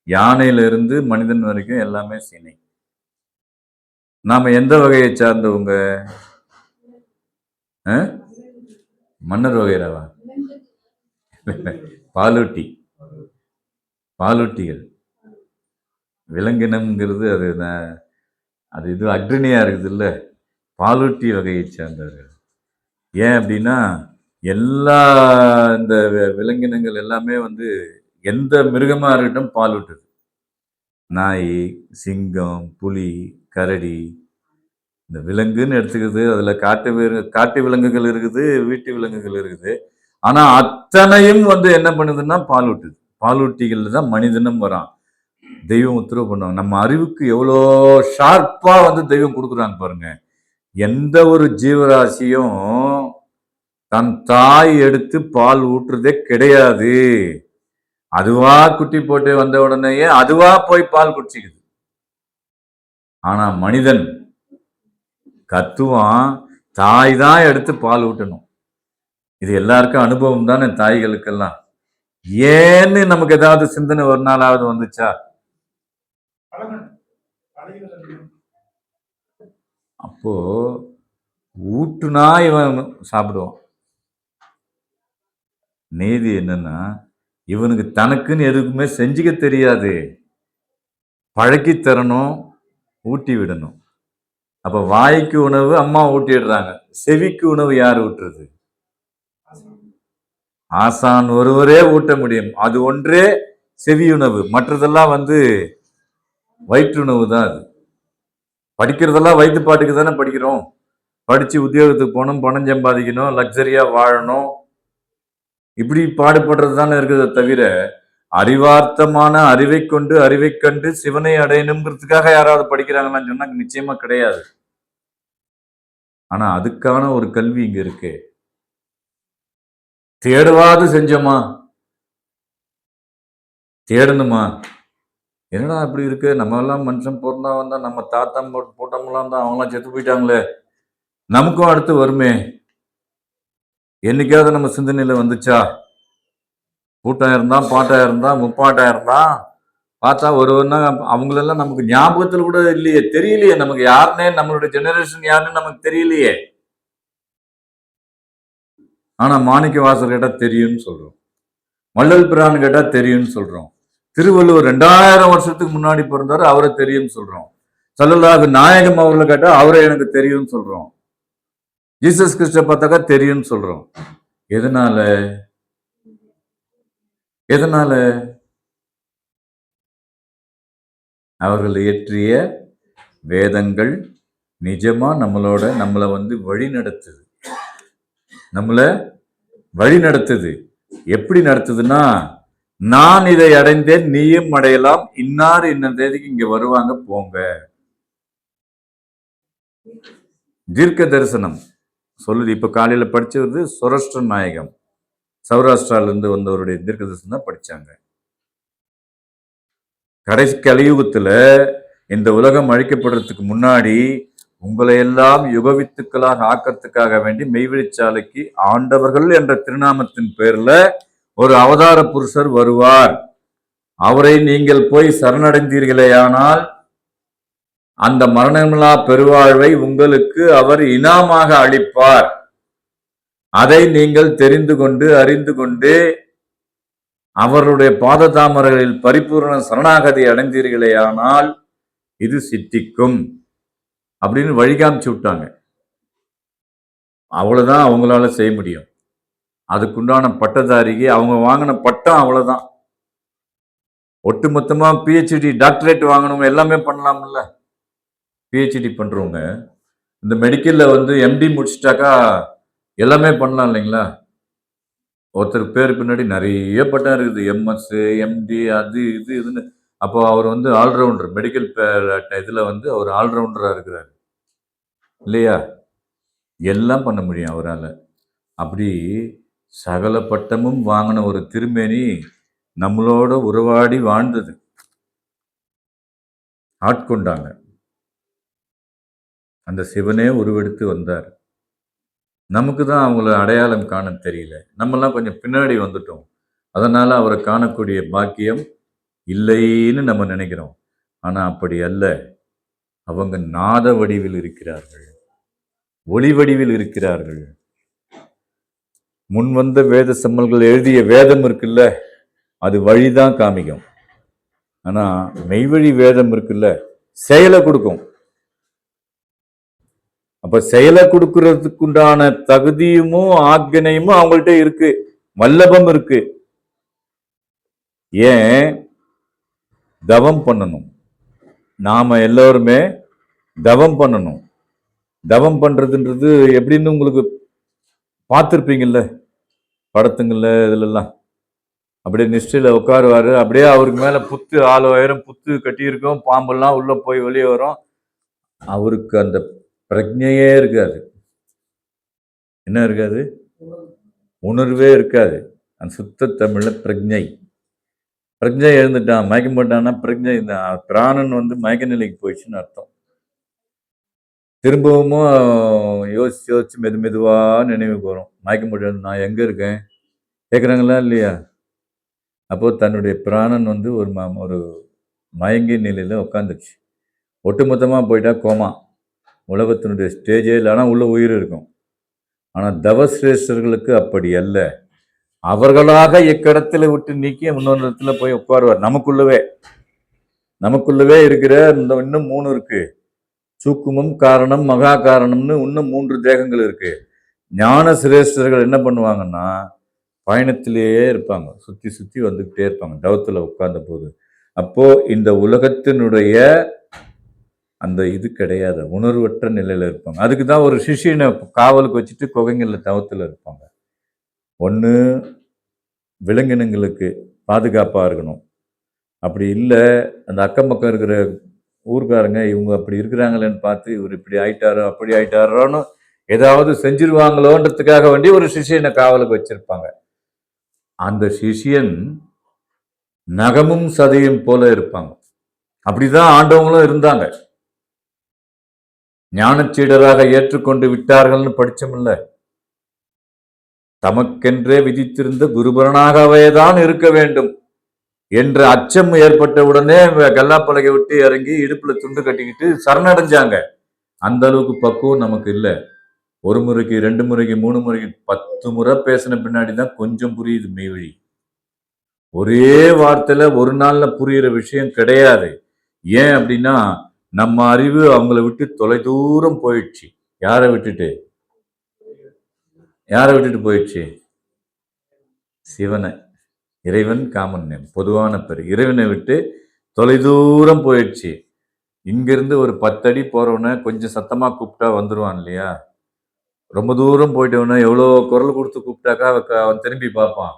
யானையில இருந்து மனிதன் வரைக்கும் எல்லாமே சினை. நாம எந்த வகையை சார்ந்தவங்க? மன்னர் வகைராவா? பாலூட்டிகள். விலங்கினம்ங்கிறது அது இது அக்ரினியா இருக்குது இல்ல, பாலூட்டி வகையை சேர்ந்தவர்கள். ஏன் அப்படின்னா எல்லா இந்த விலங்கினங்கள் எல்லாமே வந்து எந்த மிருகமா இருக்கட்டும் பாலூட்டுது. நாய், சிங்கம், புலி, கரடி, இந்த விலங்குன்னு எடுத்துக்கிறது. அதுல காட்டு விலங்குகள் இருக்குது, வீட்டு விலங்குகள் இருக்குது. ஆனா அத்தனையும் வந்து என்ன பண்ணுதுன்னா பாலூட்டுது. பாலூட்டிகள் தான் மனிதனும் வரான். தெய்வம் உத்தரவு பண்ணுவாங்க. நம்ம அறிவுக்கு எவ்வளோ ஷார்ப்பா வந்து தெய்வம் கொடுக்குறாங்க பாருங்க. எந்த ஒரு ஜீவராசியும் தன் தாய் எடுத்து பால் ஊற்றுறதே கிடையாது. அதுவா குட்டி போட்டு வந்த உடனேயே அதுவா போய் பால் குடிச்சிக்குது. ஆனா மனிதன் கத்துவான், தாய் தான் எடுத்து பால் ஊட்டணும். இது எல்லாருக்கும் அனுபவம் தானே, தாய்களுக்கெல்லாம். ஏன்னு நமக்கு ஏதாவது சிந்தனை ஒரு நாளாவது வந்துச்சா? அப்போ ஊட்டுனா இவன் சாப்பிடுவான். நீதி என்னன்னா, இவனுக்கு தனக்குன்னு எதுக்குமே செஞ்சுக்க தெரியாது, பழக்கி தரணும், ஊட்டி விடணும். அப்ப வாய்க்கு உணவு அம்மா ஊட்டிடுறாங்க, செவிக்கு உணவு யார் ஊட்டுறது? ஆசான் ஒருவரே ஊட்ட முடியும். அது ஒன்றே செவியுணவு, மற்றதெல்லாம் வயிற்றுணவு தான். அது படிக்கிறதெல்லாம் வயிற்று பாட்டுக்கு தானே படிக்கிறோம். படிச்சு உத்தியோகத்துக்கு போகணும், பணம் சம்பாதிக்கணும், லக்ஸரியா வாழணும், இப்படி பாடுபடுறது தானே இருக்குதே தவிர, அறிவார்த்தமான அறிவை கொண்டு அறிவை கண்டு சிவனை அடையணுங்கிறதுக்காக யாராவது படிக்கிறாங்கன்னு சொன்னா நிச்சயமா கிடையாது. ஆனா அதுக்கான ஒரு கல்வி இங்க இருக்கு. தேடுவாது செஞ்சோமா, தேடணுமா? என்னடா அப்படி இருக்கு, நம்ம எல்லாம் மனுஷன் பிறந்தா வந்தா, நம்ம தாத்தா போட்டோம்லாம் தான், அவங்களாம் செத்து போயிட்டாங்களே, நமக்கும் அடுத்து வருமே, என்னைக்காவது நம்ம சிந்தனையில வந்துச்சா? கூட்டம் இருந்தா, பாட்டா இருந்தா, முப்பாட்டா இருந்தா, பார்த்தா ஒருவர்னா அவங்களெல்லாம் நமக்கு ஞாபகத்தில் கூட இல்லையே, தெரியலையே நமக்கு யாருன்னே, நம்மளுடைய ஜெனரேஷன் யாருன்னு நமக்கு தெரியலையே. ஆனா மாணிக்க வாசகர் கேட்டா தெரியும்னு சொல்றோம், வள்ளல் பிரான் கேட்டா தெரியும்னு சொல்றோம், திருவள்ளுவர் 2000 வருஷத்துக்கு முன்னாடி பிறந்தாரு, அவரை தெரியும்னு சொல்றோம், ஸல்லல்லாஹு நாயகம் அவர்களை கேட்டா அவரை எனக்கு தெரியும்னு சொல்றோம், ஜீசஸ் கிறிஸ்ட பார்த்தாக்கா தெரியும்னு சொல்றோம். எதனால? எதனால? அவர்கள் இயற்றிய வேதங்கள் நிஜமா நம்மளை வழி நடத்துது. வழி நடத்துது. எப்படி நடத்துதுன்னா, நான் இதை அடைந்தேன், நீயும் அடையலாம், இன்னார் இன்ன தேதிக்கு இங்க வருவாங்க, போங்க. தீர்க்க தரிசனம் சொல்லுது. இப்ப காலையில படிச்சது சொரஷ்டிர நாயகம், சௌராஷ்டிரால இருந்து வந்தவருடைய தீர்க்க தரிசனம் தான் படிச்சாங்க. கடைசி கலியுகத்துல இந்த உலகம் அழிக்கப்படுறதுக்கு முன்னாடி உங்களை எல்லாம் யுகவித்துக்களாக ஆக்கிறதுக்காக வேண்டி மெய்வெளிச்சாலைக்கு ஆண்டவர்கள் என்ற திருநாமத்தின் பேர்ல ஒரு அவதார புருஷர் வருவார். அவரை நீங்கள் போய் சரணடைந்தீர்களேயானால் அந்த மரணமில்லா பெருவாழ்வை உங்களுக்கு அவர் இனாமாக அளிப்பார். அதை நீங்கள் தெரிந்து கொண்டு அறிந்து கொண்டு அவருடைய பாத தாமரைகளில் பரிபூர்ண சரணாகதி அடைந்தீர்களேயானால் இது சித்திக்கும் அப்படின்னு வழிகாமிச்சு விட்டாங்க. அவ்வளவுதான் அவங்களால செய்ய முடியும். அதுக்குண்டான பட்டதாரிக்கு அவங்க வாங்கின பட்டம் அவ்வளவுதான். ஒட்டுமொத்தமா பிஹெச்டி டாக்டரேட் வாங்கணுங்க, எல்லாமே பண்ணலாம்ல. பிஹெச்டி பண்றவங்க இந்த மெடிக்கல்ல எம்டி முடிச்சிட்டாக்கா எல்லாமே பண்ணலாம் இல்லைங்களா? ஒருத்தர் பேர் பின்னாடி நிறைய பட்டம் இருக்குது, எம்எஸ், எம்டி, அது இது இதுன்னு. அப்போ அவர் ஆல்ரவுண்டர், மெடிக்கல் இதுல அவர் ஆல்ரவுண்டரா இருக்கிறார் இல்லையா? எல்லாம் பண்ண முடியும் அவரால். அப்படி சகல பட்டமும் வாங்கின ஒரு திருமேனி நம்மளோட உறவாடி வாழ்ந்தது, ஆட்கொண்டாங்க. அந்த சிவனே உருவெடுத்து வந்தார். நமக்கு தான் அவங்கள அடையாளம் காண தெரியல, நம்மெல்லாம் கொஞ்சம் பின்னாடி வந்துட்டோம். அதனால அவரை காணக்கூடிய பாக்கியம் இல்லைன்னு நம்ம நினைக்கிறோம். ஆனா அப்படி அல்ல. அவங்க நாத வடிவில் இருக்கிறார்கள், ஒளி வடிவில் இருக்கிறார்கள். முன்வந்த வேத செம்மல்கள் எழுதிய வேதம் இருக்குல்ல, அது வழிதான் காமிக்கும். ஆனா மெய்வழி வேதம் இருக்குல்ல, செயலை கொடுக்கும். அப்ப செயலை கொடுக்கறதுக்குண்டான தகுதியுமும் ஆக்ஞனையும் அவங்கள்ட்ட இருக்கு, வல்லபம் இருக்கு. ஏன்? தவம் பண்ணணும். நாம எல்லோருமே தவம் பண்ணணும். தவம் பண்றதுன்றது எப்படின்னு உங்களுக்கு பார்த்துருப்பீங்கல்ல, படத்துங்கள்ல இதுலெல்லாம். அப்படியே நிஷ்டையில உட்காருவாரு, அப்படியே அவருக்கு மேல புத்து 4000 புத்து கட்டியிருக்கோம், பாம்பெல்லாம் உள்ள போய் வெளியே வரும். அவருக்கு அந்த பிரஜையே இருக்காது. என்ன இருக்காது? உணர்வே இருக்காது. அந்த சுத்த தமிழ்ல பிரஜை. பிரஜை எழுந்துட்டான், மயக்கம் போட்டான்னா பிரஜை தான். பிராணன் மயக்க நிலைக்கு போயிடுச்சுன்னு அர்த்தம். திரும்பவும் யோசிச்சு யோசிச்சு மெதுவா நினைவுக்கு வரும். மயக்கம் போட்டு நான் எங்க இருக்கேன் கேட்குறாங்களா இல்லையா? அப்போ தன்னுடைய பிராணன் ஒரு மயங்கி நிலையில் உட்காந்துச்சு. ஒட்டுமொத்தமாக போயிட்டா கோமா, உலகத்தினுடைய ஸ்டேஜே இல்லை. ஆனால் உள்ள உயிர் இருக்கும். ஆனால் தவசிரேஷ்டர்களுக்கு அப்படி அல்ல. அவர்களாக இக்கடத்தில் விட்டு நீக்கி இன்னொரு இடத்துல போய் உட்காருவார். நமக்குள்ளவே இருக்கிற இந்த இன்னும் 3 இருக்கு. சூக்குமம், காரணம், மகா காரணம்னு இன்னும் 3 தேகங்கள் இருக்கு. ஞான சிரேஷ்டர்கள் என்ன பண்ணுவாங்கன்னா பயணத்திலேயே இருப்பாங்க, சுத்தி சுத்தி வந்துகிட்டே இருப்பாங்க தவத்துல உட்கார்ந்த போது. அப்போ இந்த உலகத்தினுடைய அந்த இது கிடையாது, உணர்வற்ற நிலையில இருப்பாங்க. அதுக்கு தான் ஒரு சிஷியனை காவலுக்கு வச்சுட்டு குகைங்கள்ல தவத்துல இருப்பாங்க. ஒன்று விலங்கினங்களுக்கு பாதுகாப்பா இருக்கணும். அப்படி இல்லை அந்த அக்கம் பக்கம் இருக்கிற ஊர்க்காரங்க இவங்க அப்படி இருக்கிறாங்களேன்னு பார்த்து இவர் இப்படி ஆயிட்டாரோ அப்படி ஆயிட்டாரோன்னு ஏதாவது செஞ்சிருவாங்களோன்றதுக்காக வேண்டி ஒரு சிஷியனை காவலுக்கு வச்சிருப்பாங்க. அந்த சிஷியன் நகமும் சதையும் போல இருப்பாங்க. அப்படிதான் ஆண்டவங்களும் இருந்தாங்க. ஞானச்சீடராக ஏற்றுக்கொண்டு விட்டார்கள்னு படிச்சோம்ல. தமக்கென்றே விதித்திருந்த குருபரனாகவே தான் இருக்க வேண்டும் என்ற அச்சம் ஏற்பட்ட உடனே கல்லாப்பலகை விட்டு இறங்கி இடுப்புல துண்டு கட்டிக்கிட்டு சரணடைஞ்சாங்க. அந்த அளவுக்கு பக்குவம் நமக்கு இல்லை. 1 முறைக்கு 2 முறைக்கு 3 முறைக்கு 10 முறை பேசின பின்னாடி தான் கொஞ்சம் புரியுது மெய்வழி. ஒரே வார்த்தையில ஒரு நாள்ல புரியுற விஷயம் கிடையாது. ஏன் அப்படின்னா நம்ம அறிவு அவங்கள விட்டு தொலை தூரம் போயிடுச்சு. யாரை விட்டுட்டு போயிடுச்சு? சிவனை, இறைவன் காமன் நேம், பொதுவான பேர். இறைவனை விட்டு தொலை தூரம் போயிடுச்சு. இங்கிருந்து ஒரு 10 அடி போறவன கொஞ்சம் சத்தமா கூப்பிட்டா வந்துருவான் இல்லையா? ரொம்ப தூரம் போயிட்டவன எவ்வளோ குரல் கொடுத்து கூப்பிட்டாக்கா அவன் திரும்பி பார்ப்பான்.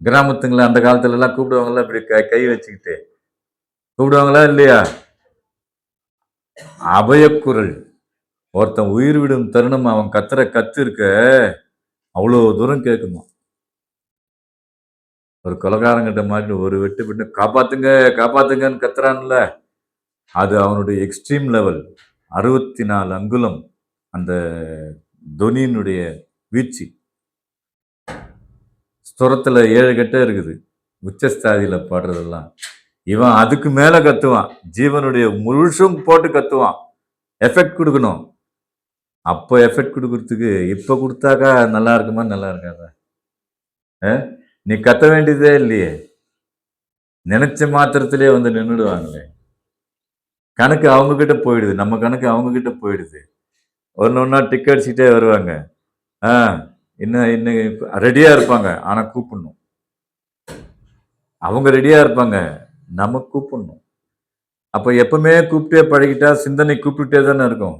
கிராமத்துங்களை அந்த காலத்துல எல்லாம் கூப்பிடுவாங்கல்ல, இப்படி கை வச்சுக்கிட்டு கூப்பிடுவாங்களா இல்லையா? அபயக்குரல். ஒருத்தன் உயிர் விடும் தருணம் அவன் கத்துற கத்து இருக்க அவ்வளோ தூரம் கேட்குமா. ஒரு கொலகாரங்கிட்ட மாதிரி ஒரு வெட்டு விட்டு காப்பாத்துங்க காப்பாத்துங்கன்னு கத்துறான்ல, அது அவனுடைய எக்ஸ்ட்ரீம் லெவல். 64 அங்குலம் அந்த தொனியினுடைய வீழ்ச்சி. ஸ்வரத்துல 7 கட்டம் இருக்குது, உச்சஸ்தாதியில பாடுறதெல்லாம். இவன் அதுக்கு மேல கத்துவான், ஜீவனுடைய முழுசும் போட்டு கத்துவான். எஃபெக்ட் கொடுக்கணும். அப்போ எஃபெக்ட் கொடுக்கறதுக்கு இப்ப கொடுத்தாக்கா நல்லா இருக்குமா நல்லா இருக்காதா? நீ கத்த வேண்டியதே இல்லையே, நினைச்ச மாத்திரத்திலே வந்து நின்றுடுவாங்களே. கணக்கு அவங்க கிட்ட போயிடுது, நம்ம கணக்கு அவங்க கிட்ட போயிடுது. ஒன்னா டிக் அடிச்சுட்டே வருவாங்க. இன்னும் ரெடியா இருப்பாங்க. ஆனா கூப்பிடணும். அவங்க ரெடியா இருப்பாங்க, நம்ம கூப்பிடணும். அப்ப எப்பவுமே கூப்பிட்டே பழகிட்டா சிந்தனை கூப்பிட்டுட்டே தானே இருக்கும்.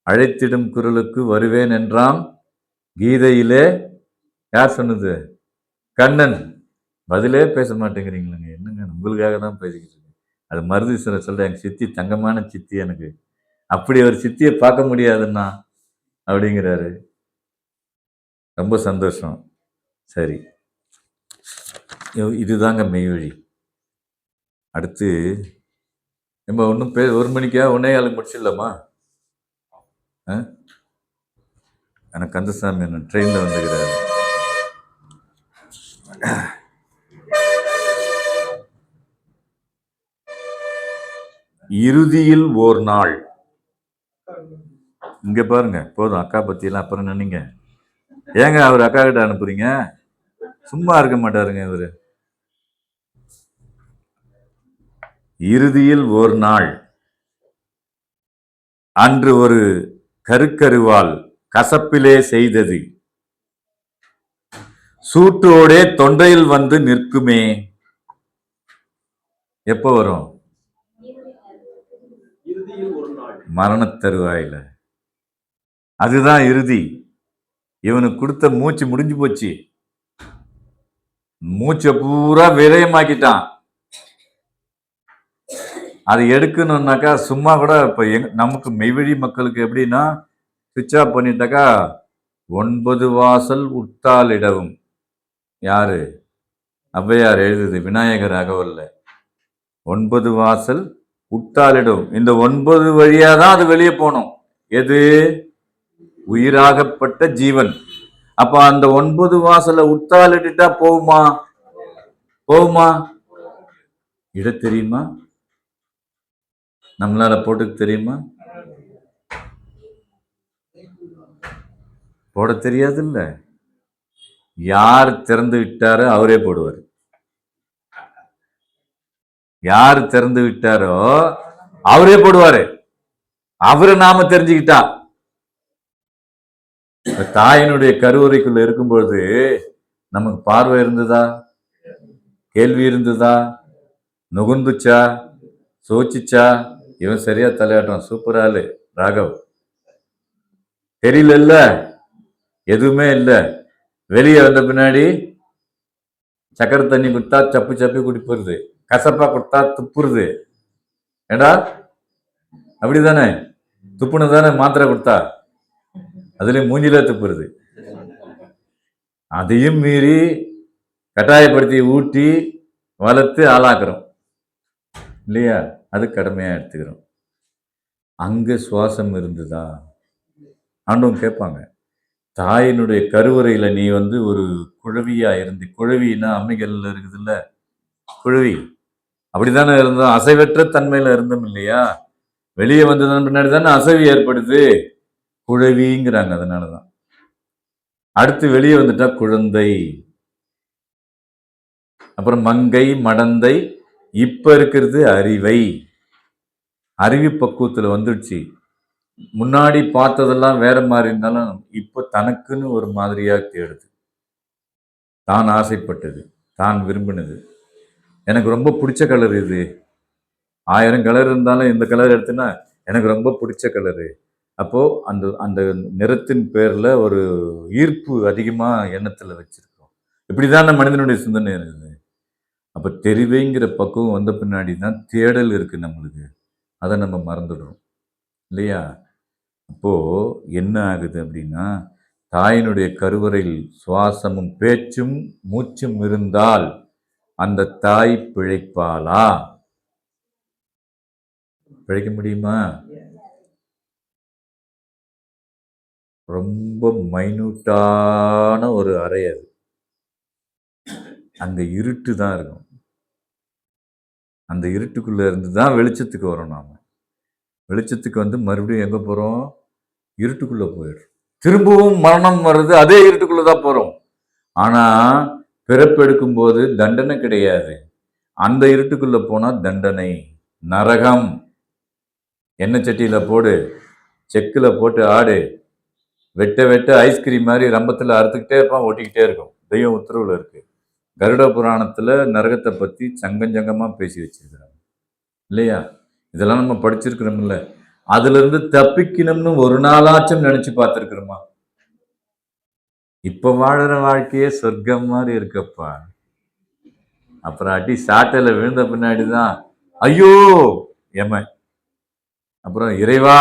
அழைத்திடும் குரலுக்கு வருவேன் என்றான் கீதையிலே. யார் சொன்னது? கண்ணன். பதிலே பேச மாட்டேங்கிறீங்களேங்க, என்னங்க உங்களுக்காக தான் பேசிக்கிட்டு இருக்கேன். அது மருதீஸ்வரர் சொல்ற, எங்க சித்தி தங்கமான சித்தி, எனக்கு அப்படி ஒரு சித்தியை பார்க்க முடியாதுன்னா அப்படிங்கிறாரு. ரொம்ப சந்தோஷம். சரி, இதுதாங்க மெய்வழி. அடுத்து நம்ம ஒன்றும் 1 மணிக்கா 1:15 முடிச்சிடலாமா? எனக்கு கந்தசாமி என்ன ட்ரெயினில் வந்துக்கிறாரு. இறுதியில் ஓர் நாள். இங்க பாருங்க, போதும் அக்கா பத்தியெல்லாம் அப்புறம் நினைங்க. ஏங்க அவர் அக்கா கிட்ட அனுப்புறீங்க? சும்மா இருக்க மாட்டாருங்க இவரு. இறுதியில் ஓர் நாள் அன்று ஒரு கருக்கருவால் கசப்பிலே செய்தது சூட்டோடே தொண்டையில் வந்து நிற்குமே. எப்ப வரும்? மரணத்தருவாயில. அதுதான் இறுதி. இவனுக்கு கொடுத்த மூச்சு முடிஞ்சு போச்சு. மூச்சை பூரா விரயமாக்கிட்டான். அதை எடுக்கணும்னாக்கா சும்மா கூட இப்ப நமக்கு மெய்வழி மக்களுக்கு எப்படின்னா, சுவிட்ச் ஆஃப் பண்ணிட்டாக்கா 9 வாசல் உட்டாலிடவும். யாரு? ஔவையார் எழுதுது, விநாயகர் அகவல்ல. 9 வாசல் உட்டாலிடவும். இந்த 9 வழியா தான் அது வெளியே போனோம். எது? உயிராகப்பட்ட ஜீவன். அப்ப அந்த 9 வாசலை உட்டாலிட்டா போகுமா? இட தெரியுமா? நம்மளால போட்டு தெரியுமா? போட தெரியாது இல்ல. யார் திறந்து விட்டாரோ அவரே போடுவார். யார் திறந்து விட்டாரோ அவரே போடுவாரு. அவரை நாம தெரிஞ்சுக்கிட்டா. தாயினுடைய கருவறைக்குள்ள இருக்கும்பொழுது நமக்கு பார்வை இருந்ததா? கேள்வி இருந்ததா? நுகுந்துச்சா? சோச்சிச்சா? இவன் சரியா தலையாட்டம், சூப்பர் ஆளு ராகவ். தெரியல, எதுவுமே இல்லை. வெளியே வந்த பின்னாடி சக்கரை தண்ணி கொடுத்தா சப்பி சப்பி குடிப்புறது, கசப்பா கொடுத்தா துப்புறது. ஏடா அப்படிதானே? துப்புனு தானே மாத்திரை கொடுத்தா, அதுலயும் மூஞ்சில துப்புறது. அதையும் மீறி கட்டாயப்படுத்தி ஊட்டி வளர்த்து ஆளாக்குறோம் இல்லையா? அது கடமையா எடுத்துக்கிறோம். அங்க சுவாசம் இருந்ததா? ஆண்டவன் கேட்பாங்க. தாயினுடைய கருவறையில நீ ஒரு குழவியா இருந்து, குழவின்னா அம்மிகள்ல இருக்குதுல்ல, குழவி அப்படித்தானே இருந்தோம். அசைவற்ற தன்மையில இருந்தோம் இல்லையா? வெளியே வந்ததன் பின்னாடி தானே அசைவு ஏற்படுது, குழவிங்கிறாங்க. அதனாலதான் அடுத்து வெளியே வந்துட்டா குழந்தை, அப்புறம் மங்கை, மடந்தை, இப்ப இருக்கிறது அறிவை. அறிவு பக்குவத்துல வந்துடுச்சு. முன்னாடி பார்த்ததெல்லாம் வேற மாதிரி இருந்தாலும் இப்ப தனக்குன்னு ஒரு மாதிரியா தேடுது. தான் ஆசைப்பட்டது, தான் விரும்பினது. எனக்கு ரொம்ப பிடிச்ச கலர் இது. 1000 கலர் இருந்தாலும் இந்த கலர் எடுத்துன்னா எனக்கு ரொம்ப பிடிச்ச கலரு. அப்போ அந்த அந்த நிறத்தின் பேர்ல ஒரு ஈர்ப்பு அதிகமா எண்ணத்துல வச்சிருக்கோம். இப்படிதான் மனிதனுடைய சிந்தனை இருக்குது. அப்ப தெரிவைங்கிற பக்குவம் வந்த பின்னாடி தான் தேடல் இருக்கு நம்மளுக்கு. அதை நம்ம மறந்துடுறோம் இல்லையா? அப்போ என்ன ஆகுது அப்படின்னா, தாயினுடைய கருவறையில் சுவாசமும் பேச்சும் மூச்சும் இருந்தால் அந்த தாய் பிழைப்பாளா? பிழைக்க முடியுமா? ரொம்ப மைனூட்டான ஒரு அறை அது. அங்க இருட்டு தான் இருக்கும். அந்த இருட்டுக்குள்ள இருந்து தான் வெளிச்சத்துக்கு வரும். நாம வெளிச்சத்துக்கு மறுபடியும் எங்க போறோம்? இருட்டுக்குள்ள போயிடுறோம். திரும்பவும் மரணம் வருது, அதே இருட்டுக்குள்ளதான் போறோம். ஆனா பிறப்பெடுக்கும் போது தண்டனை கிடையாது. அந்த இருட்டுக்குள்ள போனா தண்டனை, நரகம். எண்ணெய் சட்டியில போடு, செக்குல போட்டு ஆடு, வெட்ட வெட்ட ஐஸ்கிரீம் மாதிரி ரம்பத்துல அறுத்துக்கிட்டே இருப்பான், ஒட்டிக்கிட்டே இருக்கும். தெய்வம் உத்தரவுல இருக்கு. கருட புராணத்துல நரகத்தை பத்தி சங்கஞ்சங்கமா பேசி வச்சிருக்கிறாங்க இல்லையா? இதெல்லாம் நம்ம படிச்சிருக்கிறோம்ல. அதுல இருந்து தப்பிக்கணும்னு ஒரு நாளாச்சும் நினைச்சு பார்த்திருக்கிறோமா? இப்ப வாழற வாழ்க்கையே சொர்க்கம் மாதிரி இருக்கப்பா. அப்புறம் அடி சாட்டையில விழுந்த பின்னாடிதான் ஐயோ எம, அப்புறம் இறைவா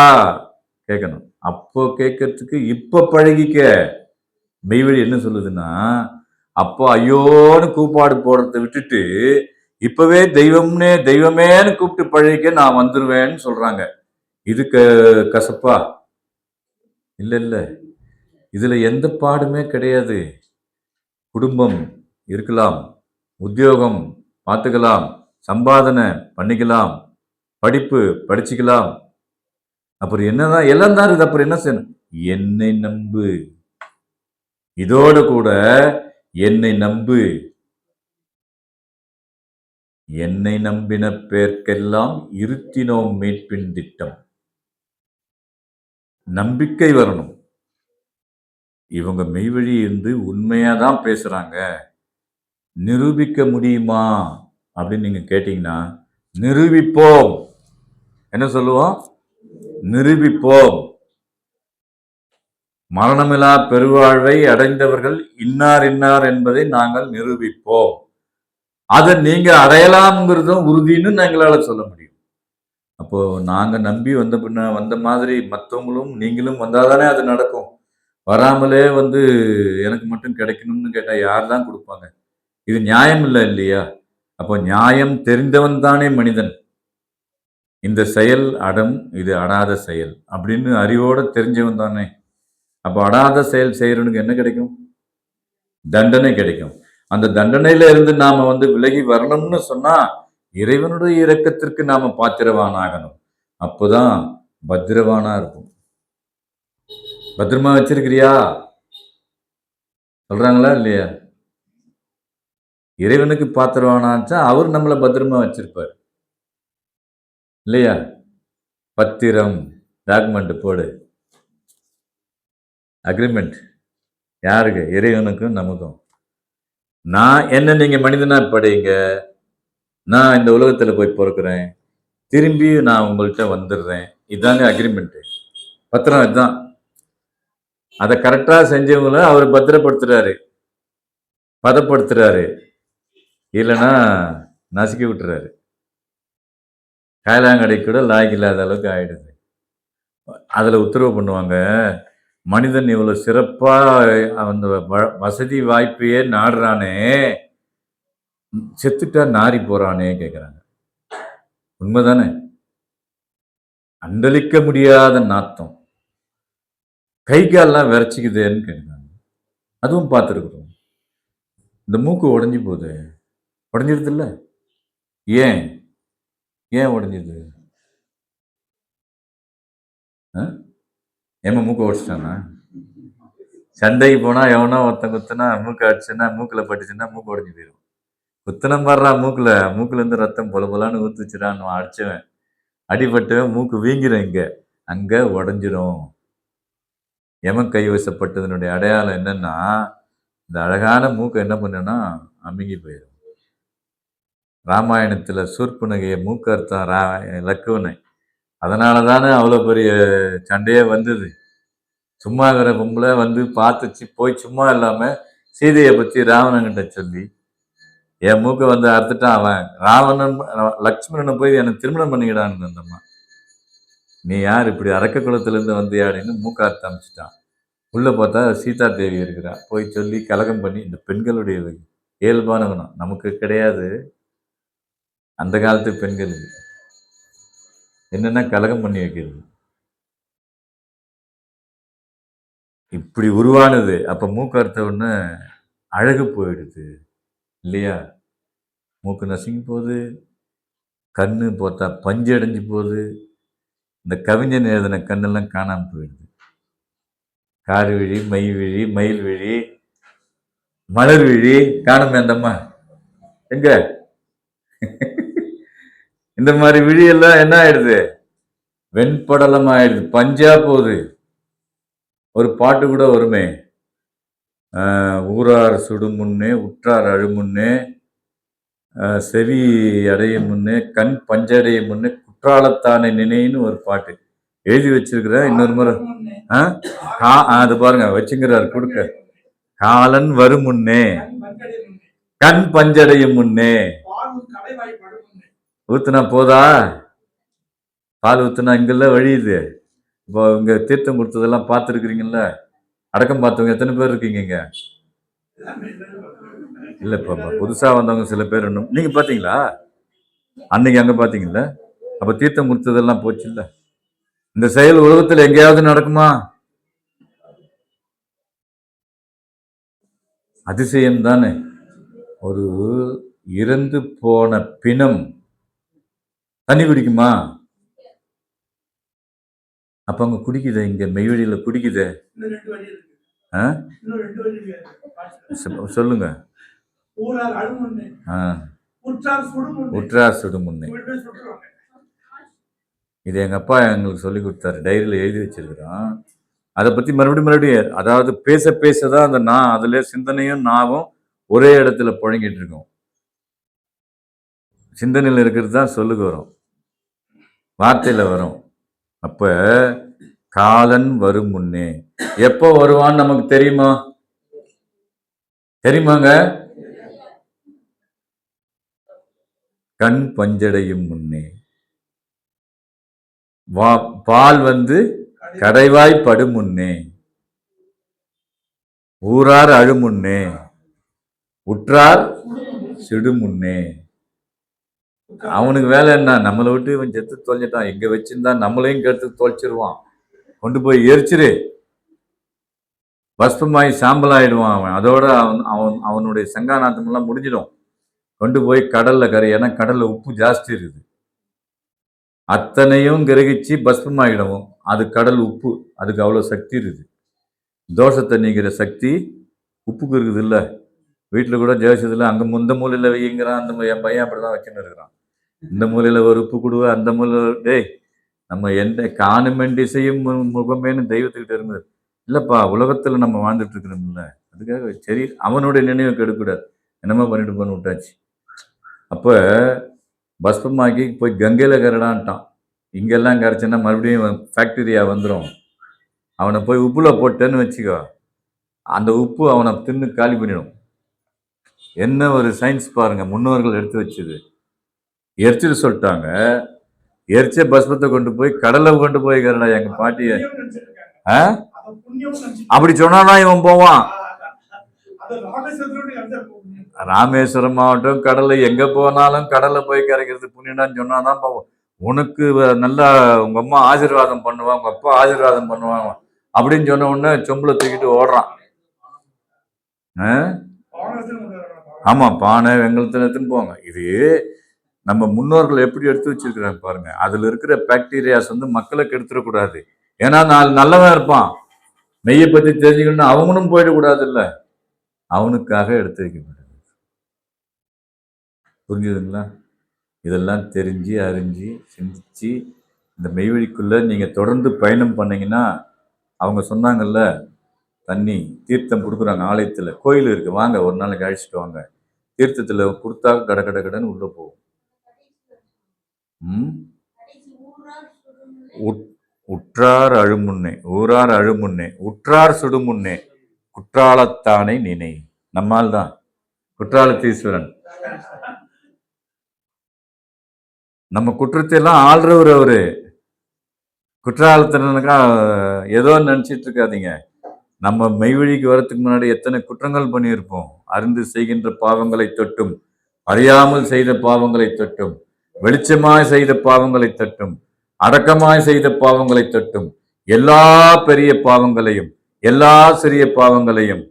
கேட்கணும். அப்போ கேட்கறதுக்கு இப்ப பழகிக்க. மெய்வழி என்ன சொல்லுதுன்னா, அப்போ ஐயோன்னு கூப்பாடு போடுறத விட்டுட்டு இப்பவே தெய்வமேன்னு கூப்பிட்டு பழகிக்க, நான் வந்துருவேன்னு சொல்றாங்க. இதுக்கு கசப்பா? இல்ல, இதுல எந்த பாடுமே கிடையாது. குடும்பம் இருக்கலாம், உத்தியோகம் பார்த்துக்கலாம், சம்பாதனை பண்ணிக்கலாம், படிப்பு படிச்சுக்கலாம். அப்புறம் என்னதான் எல்லாம் தான் இருக்குது. அப்புறம் என்ன செய்யணும்? என்னை நம்பு. இதோட கூட என்னை நம்பு. என்னை நம்பின பேர்க்கெல்லாம் இருத்தினோம் மீட்பின் திட்டம். நம்பிக்கை வரணும். இவங்க மெய்வழி இருந்து உண்மையாதான் பேசுறாங்க, நிரூபிக்க முடியுமா அப்படின்னு நீங்க கேட்டீங்கன்னா, நிரூபிப்போம். என்ன சொல்லுவோம்? நிரூபிப்போம். மரணமில்லா பெருவாழ்வை அடைந்தவர்கள் இன்னார் இன்னார் என்பதை நாங்கள் நிரூபிப்போம். அதை நீங்க அடையலாம்ங்கிறதும் உறுதின்னு எங்களால சொல்ல முடியும். அப்போ நாங்க நம்பி வந்த மாதிரி மற்றவங்களும் நீங்களும் வந்தாதானே அது நடக்கும். வராமலே எனக்கு மட்டும் கிடைக்கணும்னு கேட்டா யார் தான் கொடுப்பாங்க? இது நியாயம் இல்லை இல்லையா? அப்போ நியாயம் தெரிந்தவன் தானே மனிதன். இந்த செயல் அடம், இது அடாத செயல் அப்படின்னு அறிவோட தெரிஞ்சவன் தானே. அப்போ அடாத செயல் செய்யறவனுக்கு என்ன கிடைக்கும்? தண்டனை கிடைக்கும். அந்த தண்டனையில இருந்து நாம விலகி வரணும்னு சொன்னா இறைவனுடைய இரக்கத்திற்கு நாம பாத்திரவானாகணும். அப்போதான் பத்திரவானா இருக்கும். பத்திரமா வச்சிருக்கிறியா சொல்றாங்களா இல்லையா? இறைவனுக்கு பாத்திரவானாச்சா அவர் நம்மளை பத்திரமா வச்சிருப்பார் இல்லையா? பத்திரம் டாக்குமெண்ட் போடு, அக்ரிமெண்ட் யாருக்கு? இறைவனுக்கும் நமக்கும். நான் என்ன நீங்க மனிதனா படைங்க, நான் இந்த உலகத்துல போய் பிறக்கிறேன், திரும்பி நான் உங்கள்கிட்ட வந்துடுறேன். இதாங்க அக்ரிமெண்ட், பத்திரம். இதுதான். அதை கரெக்டா செஞ்சவங்கள அவர் பத்திரப்படுத்துறாரு, பதப்படுத்துறாரு, இல்லைன்னா நசுக்கி விட்டுறாரு. காயலாங்கடை கூட லாய்க்கு இல்லாத அளவுக்கு ஆயிடுது. அதுல உத்தரவு பண்ணுவாங்க, மனிதன் இவ்வளவு சிறப்பா அந்த வசதி வாய்ப்பையே நாடுறானே, செத்துட்டா நாரி போறானே கேட்கிறாங்க. உண்மைதானே? அண்டலிக்க முடியாத நாத்தம், கை கால்லாம் விரைச்சிக்குதேன்னு கேட்கிறாங்க. அதுவும் பார்த்துருக்குறோம். இந்த மூக்கு உடஞ்சி போகுது, உடஞ்சிருது இல்ல? ஏன் ஏன் உடஞ்சிது? ஏமா மூக்கை உடச்சிட்டானா? சண்டைக்கு போனா எவனோ ஒருத்தன் குத்துனா மூக்கை அடிச்சுன்னா, மூக்கில் பட்டுச்சுன்னா மூக்கு உடஞ்சி போயிடும். குத்தனம் பாடுறா மூக்குல இருந்து ரத்தம் பொல பொலான்னு ஊத்துச்சுடான்னு அடிச்சவன், அடிபட்டவன் மூக்கு வீங்கிடும், இங்க அங்க உடஞ்சிடும். எமன் கைவசப்பட்டதனுடைய அடையாளம் என்னன்னா, இந்த அழகான மூக்கை என்ன பண்ணுன்னா அமுங்கி போயிடும். ராமாயணத்துல சூர்பனகைய மூக்கு அர்த்தம் லக்குவனை. அதனால தானே அவ்வளோ பெரிய சண்டையே வந்தது. சும்மா இருக்கிற பொம்பளை வந்து பார்த்துச்சு, போய் சும்மா இல்லாமல் சீதையை பற்றி ராவணன்கிட்ட சொல்லி என் மூக்கை வந்து அறுத்துட்டான் அவன். ராவணன் லக்ஷ்மணனை போய் எனக்கு திருமணம் பண்ணிக்கிடான்னு அந்தம்மா. நீ யார் இப்படி அரக்க குளத்துலேருந்து வந்தியாடின்னு மூக்கை அறுத்து அமைச்சிட்டான். உள்ளே பார்த்தா சீதா தேவி இருக்கிறா. போய் சொல்லி கலகம் பண்ணி, இந்த பெண்களுடைய இயல்பான குணம் நமக்கு கிடையாது, அந்த காலத்து பெண்கள் என்னென்ன கலகம் பண்ணி வைக்கிறது. இப்படி உருவானது. அப்போ மூக்கு அறுத்த உடனே அழகு போயிடுது இல்லையா? மூக்கு நசுங்கி போகுது, கண்ணு பார்த்தா பஞ்சு அடைஞ்சு போகுது. இந்த கவிஞன் எழுதின கண்ணெல்லாம் காணாமல் போயிடுது. கார் விழி, மை விழி, மயில் விழி, மலர் விழி காணுமே அந்தம்மா எங்க? இந்த மாதிரி விழியெல்லாம் என்ன ஆயிடுது? வெண்படலம் ஆயிடுது, பஞ்சா போகுது. ஒரு பாட்டு கூட வருமே, ஊரார் சுடும் முன்னே உற்றார் அழுமுன்னே செவி அடைய முன்னே கண் பஞ்சடைய முன்னே குற்றாலத்தானே நினைன்னு ஒரு பாட்டு எழுதி வச்சிருக்கிற. இன்னொரு முறை அது பாருங்க வச்சுங்கிறாரு கொடுக்க. காலன் வரும் முன்னே கண் பஞ்சடையும் முன்னே. ஊத்துனா போதா? பால் ஊத்துனா இங்கெல்ல வழியுது. இப்போ இங்க தீர்த்தம் கொடுத்ததெல்லாம் பார்த்துருக்குறீங்கல்ல? அடக்கம் பார்த்தவங்க எத்தனை பேர் இருக்கீங்க இங்க? இல்லை, இப்போ புதுசாக வந்தவங்க சில பேர். இன்னும் நீங்கள் பார்த்தீங்களா? அன்னைக்கு அங்கே பார்த்தீங்கல்ல? அப்போ தீர்த்தம் கொடுத்ததெல்லாம் போச்சு இல்லை? இந்த செயல் உலகத்தில் எங்கேயாவது நடக்குமா? அதிசயம் தானே. ஒரு இறந்து போன பிணம் தண்ணி குடிக்குமா? அப்ப அங்க குடிக்குது, இங்க மெய்வழியில குடிக்குது. சொல்லுங்க. உற்றார் சுடும் முன்னே. இது எங்க அப்பா எங்களுக்கு சொல்லி கொடுத்தாரு, டைரியில எழுதி வச்சிருக்கிறோம். அதை பத்தி மறுபடியும் அதாவது பேச பேசதான் அந்த நான், அதுல சிந்தனையும் நாவும் ஒரே இடத்துல புழங்கிட்டு இருக்கோம். சிந்தனையில் இருக்கிறது தான் சொல்லுக்கு வரும், வார்த்தையில வரும். அப்ப காலன் வரும் முன்னே. எப்போ வருவான்னு நமக்கு தெரியுமா? தெரியுமாங்க? கண் பஞ்சடையும் முன்னே. பால் வந்து கடைவாய் படும் முன்னே, ஊரார் அழுமுன்னே, உற்றார் சிடு முன்னே. அவனுக்கு வேலை என்ன? நம்மளை விட்டு இவன் செத்து தொலைஞ்சிட்டான், எங்க வச்சிருந்தா நம்மளையும் கெடுத்து தொலைச்சிருவான், கொண்டு போய் எரிச்சிரு, பஸ்பமாயி சாம்பல் ஆயிடுவான் அவன். அதோட அவனுடைய சங்காநாத்தம் எல்லாம் முடிஞ்சிடும். கொண்டு போய் கடல்ல கரை, ஏன்னா கடல்ல உப்பு ஜாஸ்தி இருக்குது, அத்தனையும் கிரகிச்சு பஸ்பமாகிடவும். அது கடல் உப்பு, அதுக்கு அவ்வளோ சக்தி இருக்குது. தோஷத்தை நீக்கிற சக்தி உப்புக்கு இருக்குது இல்லை. வீட்டில் கூட ஜெயிச்சதில்லை, அங்கே முந்த மூலையில் வைங்கிறான், என் பையன் அப்படி தான் வச்சுன்னு இருக்கிறான். இந்த மூலையில் ஒரு உப்பு கொடுவ, அந்த மூலையில் டேய் நம்ம எந்த காணுமென் திசையும் முகமேனு தெய்வத்துக்கிட்ட இருந்தது இல்லைப்பா. உலகத்தில் நம்ம வாழ்ந்துட்டு இருக்கிறோம்ல, அதுக்காக சரி அவனுடைய நினைவை கெடுக்கூடாது, என்னமோ பண்ணிட்டு போன்னு விட்டாச்சு. அப்போ பஸ்பமாக்கி போய் கங்கையில் கரடான்ட்டான். இங்கெல்லாம் கரைச்சுன்னா மறுபடியும் ஃபேக்டரியா வந்துடும். அவனை போய் உப்புல போட்டேன்னு வச்சுக்கோ, அந்த உப்பு அவனை தின்னு காலி பண்ணிடும். என்ன ஒரு சயின்ஸ் பாருங்க, முன்னோர்கள் எடுத்து வச்சது. எரிச்சிட்டு சொல்லிட்டாங்க, எரிச்ச பஸ்பத்தை கொண்டு போய் கடலை கொண்டு போய் கரடா எங்க பாட்டிய. அப்படி சொன்னாதான் இவன் போவான். ராமேஸ்வரம் மாவட்டம் கடலை எங்க போனாலும் கடலை போய் கரைக்கிறது புண்ணியம்னு சொன்னாதான் போவோம். உனக்கு நல்லா உங்க அம்மா ஆசீர்வாதம் பண்ணுவான், உங்க அப்பா ஆசீர்வாதம் பண்ணுவாங்க அப்படின்னு சொன்ன உடனே சொம்புல தூக்கிட்டு ஓடுறான். ஆமா, பானை வெங்கலத்தினத்துன்னு போவாங்க. இது நம்ம முன்னோர்கள் எப்படி எடுத்து வச்சிருக்கிறாங்க பாருங்க. அதுல இருக்கிற பாக்டீரியாஸ் மக்களை கெடுத்துடக்கூடாது. ஏன்னா நல்லவன் இருப்பான், மெய்யை பத்தி தெரிஞ்சுக்கணும்னு அவங்களும் போயிடக்கூடாது இல்ல, அவனுக்காக எடுத்து வைக்கப்படுது. புரிஞ்சுதுங்களா? இதெல்லாம் தெரிஞ்சு அறிஞ்சு சிந்திச்சு இந்த மெய்வழிக்குள்ள நீங்க தொடர்ந்து பயணம் பண்ணீங்கன்னா, அவங்க சொன்னாங்கல்ல, தண்ணி தீர்த்தம் கொடுக்குறாங்க ஆலயத்துல, கோயில் இருக்கு, வாங்க ஒரு நாளைக்கு அழைச்சிட்டு வாங்க. தீர்த்தத்துல கொடுத்தா கட கட கடன்னு உள்ள போகும். உற்றார் அழுமுன்னே, ஊரார் அழுமுன்னே, உற்றார் சுடுமுன்னே, குற்றாலத்தானை நினை. நம்மால் தான் குற்றாலத்தீஸ்வரன். நம்ம குற்றத்தை எல்லாம் ஆள்றவர் அவரு. குற்றாலத்தினக்கா ஏதோ நினைச்சிட்டு இருக்காதீங்க. நம்ம மெய்வழிக்கு வரத்துக்கு முன்னாடி எத்தனை குற்றங்கள் பண்ணியிருப்போம். அறிந்து செய்கின்ற பாவங்களை தொட்டும், அறியாமல் செய்த பாவங்களை தொட்டும், வெளிச்சமாய் செய்த பாவங்களை தொட்டும், அடக்கமாய் செய்த பாவங்களை தொட்டும், எல்லா பெரிய பாவங்களையும் எல்லா சிறிய பாவங்களையும்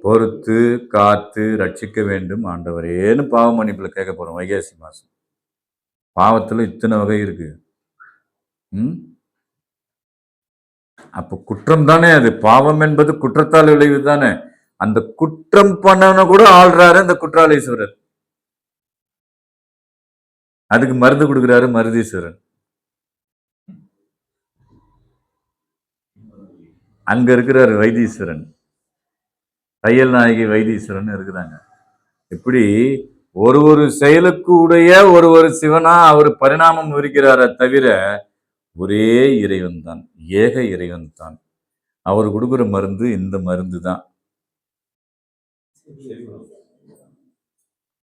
பொறுத்து காத்து ரட்சிக்க வேண்டும் ஆண்டவரேன்னு பாவ மன்னிப்புல கேட்க போறோம். வைகாசி மாசம் பாவத்துல இத்தனை வகை இருக்கு. அப்ப குற்றம் தானே அது. பாவம் என்பது குற்றத்தால் விளைவு தானே. அந்த குற்றம் பண்ணவன கூட ஆள்றாரு அந்த குற்றாலீஸ்வரர். அதுக்கு மருந்து கொடுக்குறாரு மருதீஸ்வரன். அங்க இருக்கிறாரு வைத்தீஸ்வரன், தையல் நாயகி வைத்தீஸ்வரன் இருக்கிறாங்க. இப்படி ஒரு செயலுக்கு உடைய ஒரு சிவனா அவர் பரிணாமம் இருக்கிறார தவிர ஒரே இறைவன் தான், ஏக இறைவன் தான். அவர் கொடுக்குற மருந்து இந்த மருந்து தான்.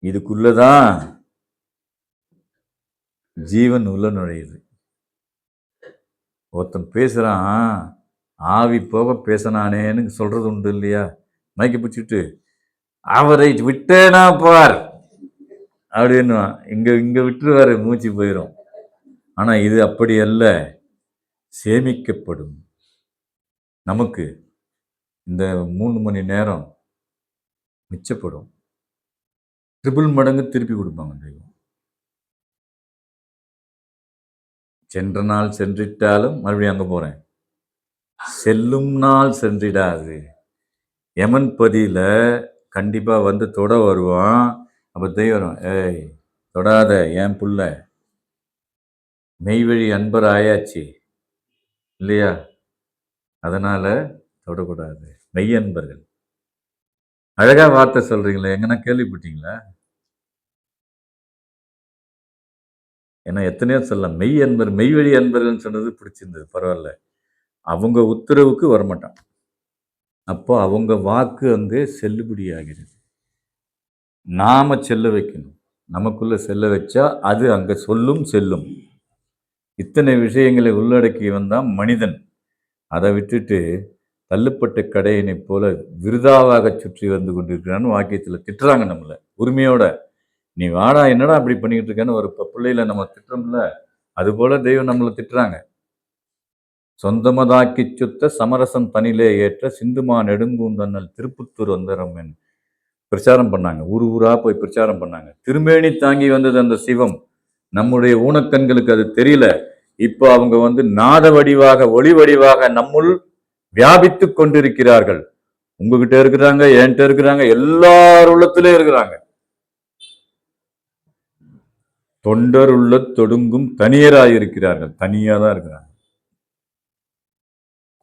இதுக்குள்ளதான் ஜீவன் உள்ள நுழையுது. ஒருத்தன் பேசுறான், ஆவி போக பேசினானேன்னு சொல்றது உண்டு இல்லையா? மைக்க பிடிச்சிட்டு அவரை விட்டேனா பார் அப்படின்னு இங்க விட்டுருவாரு, மூச்சு போயிடும். ஆனா இது அப்படி அல்ல, சேமிக்கப்படும். நமக்கு இந்த 3 மணி நேரம் மிச்சப்படும். 3 மடங்கு திருப்பி கொடுப்பாங்க தெய்வம். சென்ற நாள் சென்றிட்டாலும் மறுபடியும் அங்க போறேன், செல்லும் நாள் சென்றிடாது. யமன் பதியில கண்டிப்பா வந்து தொட வருவான். அப்ப தெய்வம், ஏய் தொடாத என் புள்ள, மெய்வழி அன்பர் ஆயாச்சு இல்லையா, அதனால தொடக்கூடாது. மெய்யன்பர்கள். அழகா வார்த்தை சொல்றீங்களே, எங்கன்னா கேள்விப்பட்டீங்களா? ஏன்னா எத்தனையோ சொல்லலாம். மெய் அன்பர், மெய்வழி அன்பர்கள் சொன்னது பிடிச்சிருந்தது, பரவாயில்ல. அவங்க உத்தரவுக்கு வரமாட்டான், அப்போ அவங்க வாக்கு அங்கே செல்லுபடி ஆகிறது. நாம செல்ல வைக்கணும், நமக்குள்ள செல்ல வச்சா அது அங்க சொல்லும் செல்லும். இத்தனை விஷயங்களை உள்ளடக்கியவன் தான் மனிதன். அதை விட்டுட்டு தள்ளுப்பட்ட கடையினை போல விருதாவாக சுற்றி வந்து கொண்டிருக்கிறான்னு வாக்கியத்தில் திட்டுறாங்க நம்மளை உரிமையோட. நீ வாடா, என்னடா அப்படி பண்ணிக்கிட்டு இருக்கேன்னு ஒரு பிள்ளையில நம்ம திட்டுறோம்ல, அது போல தெய்வம் நம்மளை திட்டுறாங்க. சொந்தமதாக்கி சுத்த சமரசம் தனிலே ஏற்ற சிந்துமா நெடுங்கூந்தன்னல் திருப்புத்தூர் வந்தரம். பிரச்சாரம் பண்ணாங்க. ஊர் ஊரா போய் பிரச்சாரம் பண்ணாங்க. திருமேனி தாங்கி வந்தது அந்த சிவம். நம்முடைய ஊனக்கண்களுக்கு அது தெரியல. இப்போ அவங்க நாத வடிவாக, ஒளி வடிவாக நம்முள் வியாபித்து கொண்டிருக்கிறார்கள். உங்ககிட்ட இருக்கிறாங்க, என்கிட்ட இருக்கிறாங்க, எல்லார் உள்ளத்திலே இருக்கிறாங்க. தொண்டர் உள்ள தொடுங்கும் தனியராய் இருக்கிறார்கள். தனியா தான் இருக்கிறாங்க.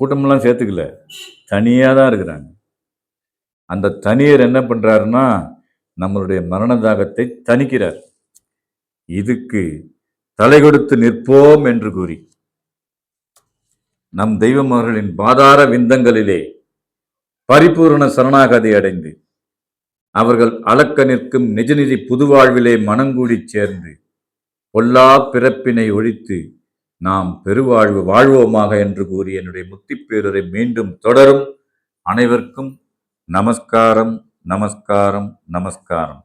கூட்டமெல்லாம் சேர்த்துக்கல, தனியா தான் இருக்கிறாங்க. அந்த தனியர் என்ன பண்றாருன்னா நம்மளுடைய மரண தாகத்தை தணிக்கிறார். இதுக்கு தலை கொடுத்து நிற்போம் என்று கூறி நம் தெய்வமர்களின் பாதார விந்தங்களிலே பரிபூரண சரணாகதி அடைந்து அவர்கள் அளக்க நிற்கும் நிஜநிதி புதுவாழ்விலே மனங்கூடி சேர்ந்து பொல்லா பிறப்பினை ஒழித்து நாம் பெருவாழ்வு வாழ்வோமாக என்று கூறி என்னுடைய முத்திப்பேரரை மீண்டும் தொடரும். அனைவருக்கும் நமஸ்காரம், நமஸ்காரம், நமஸ்காரம்.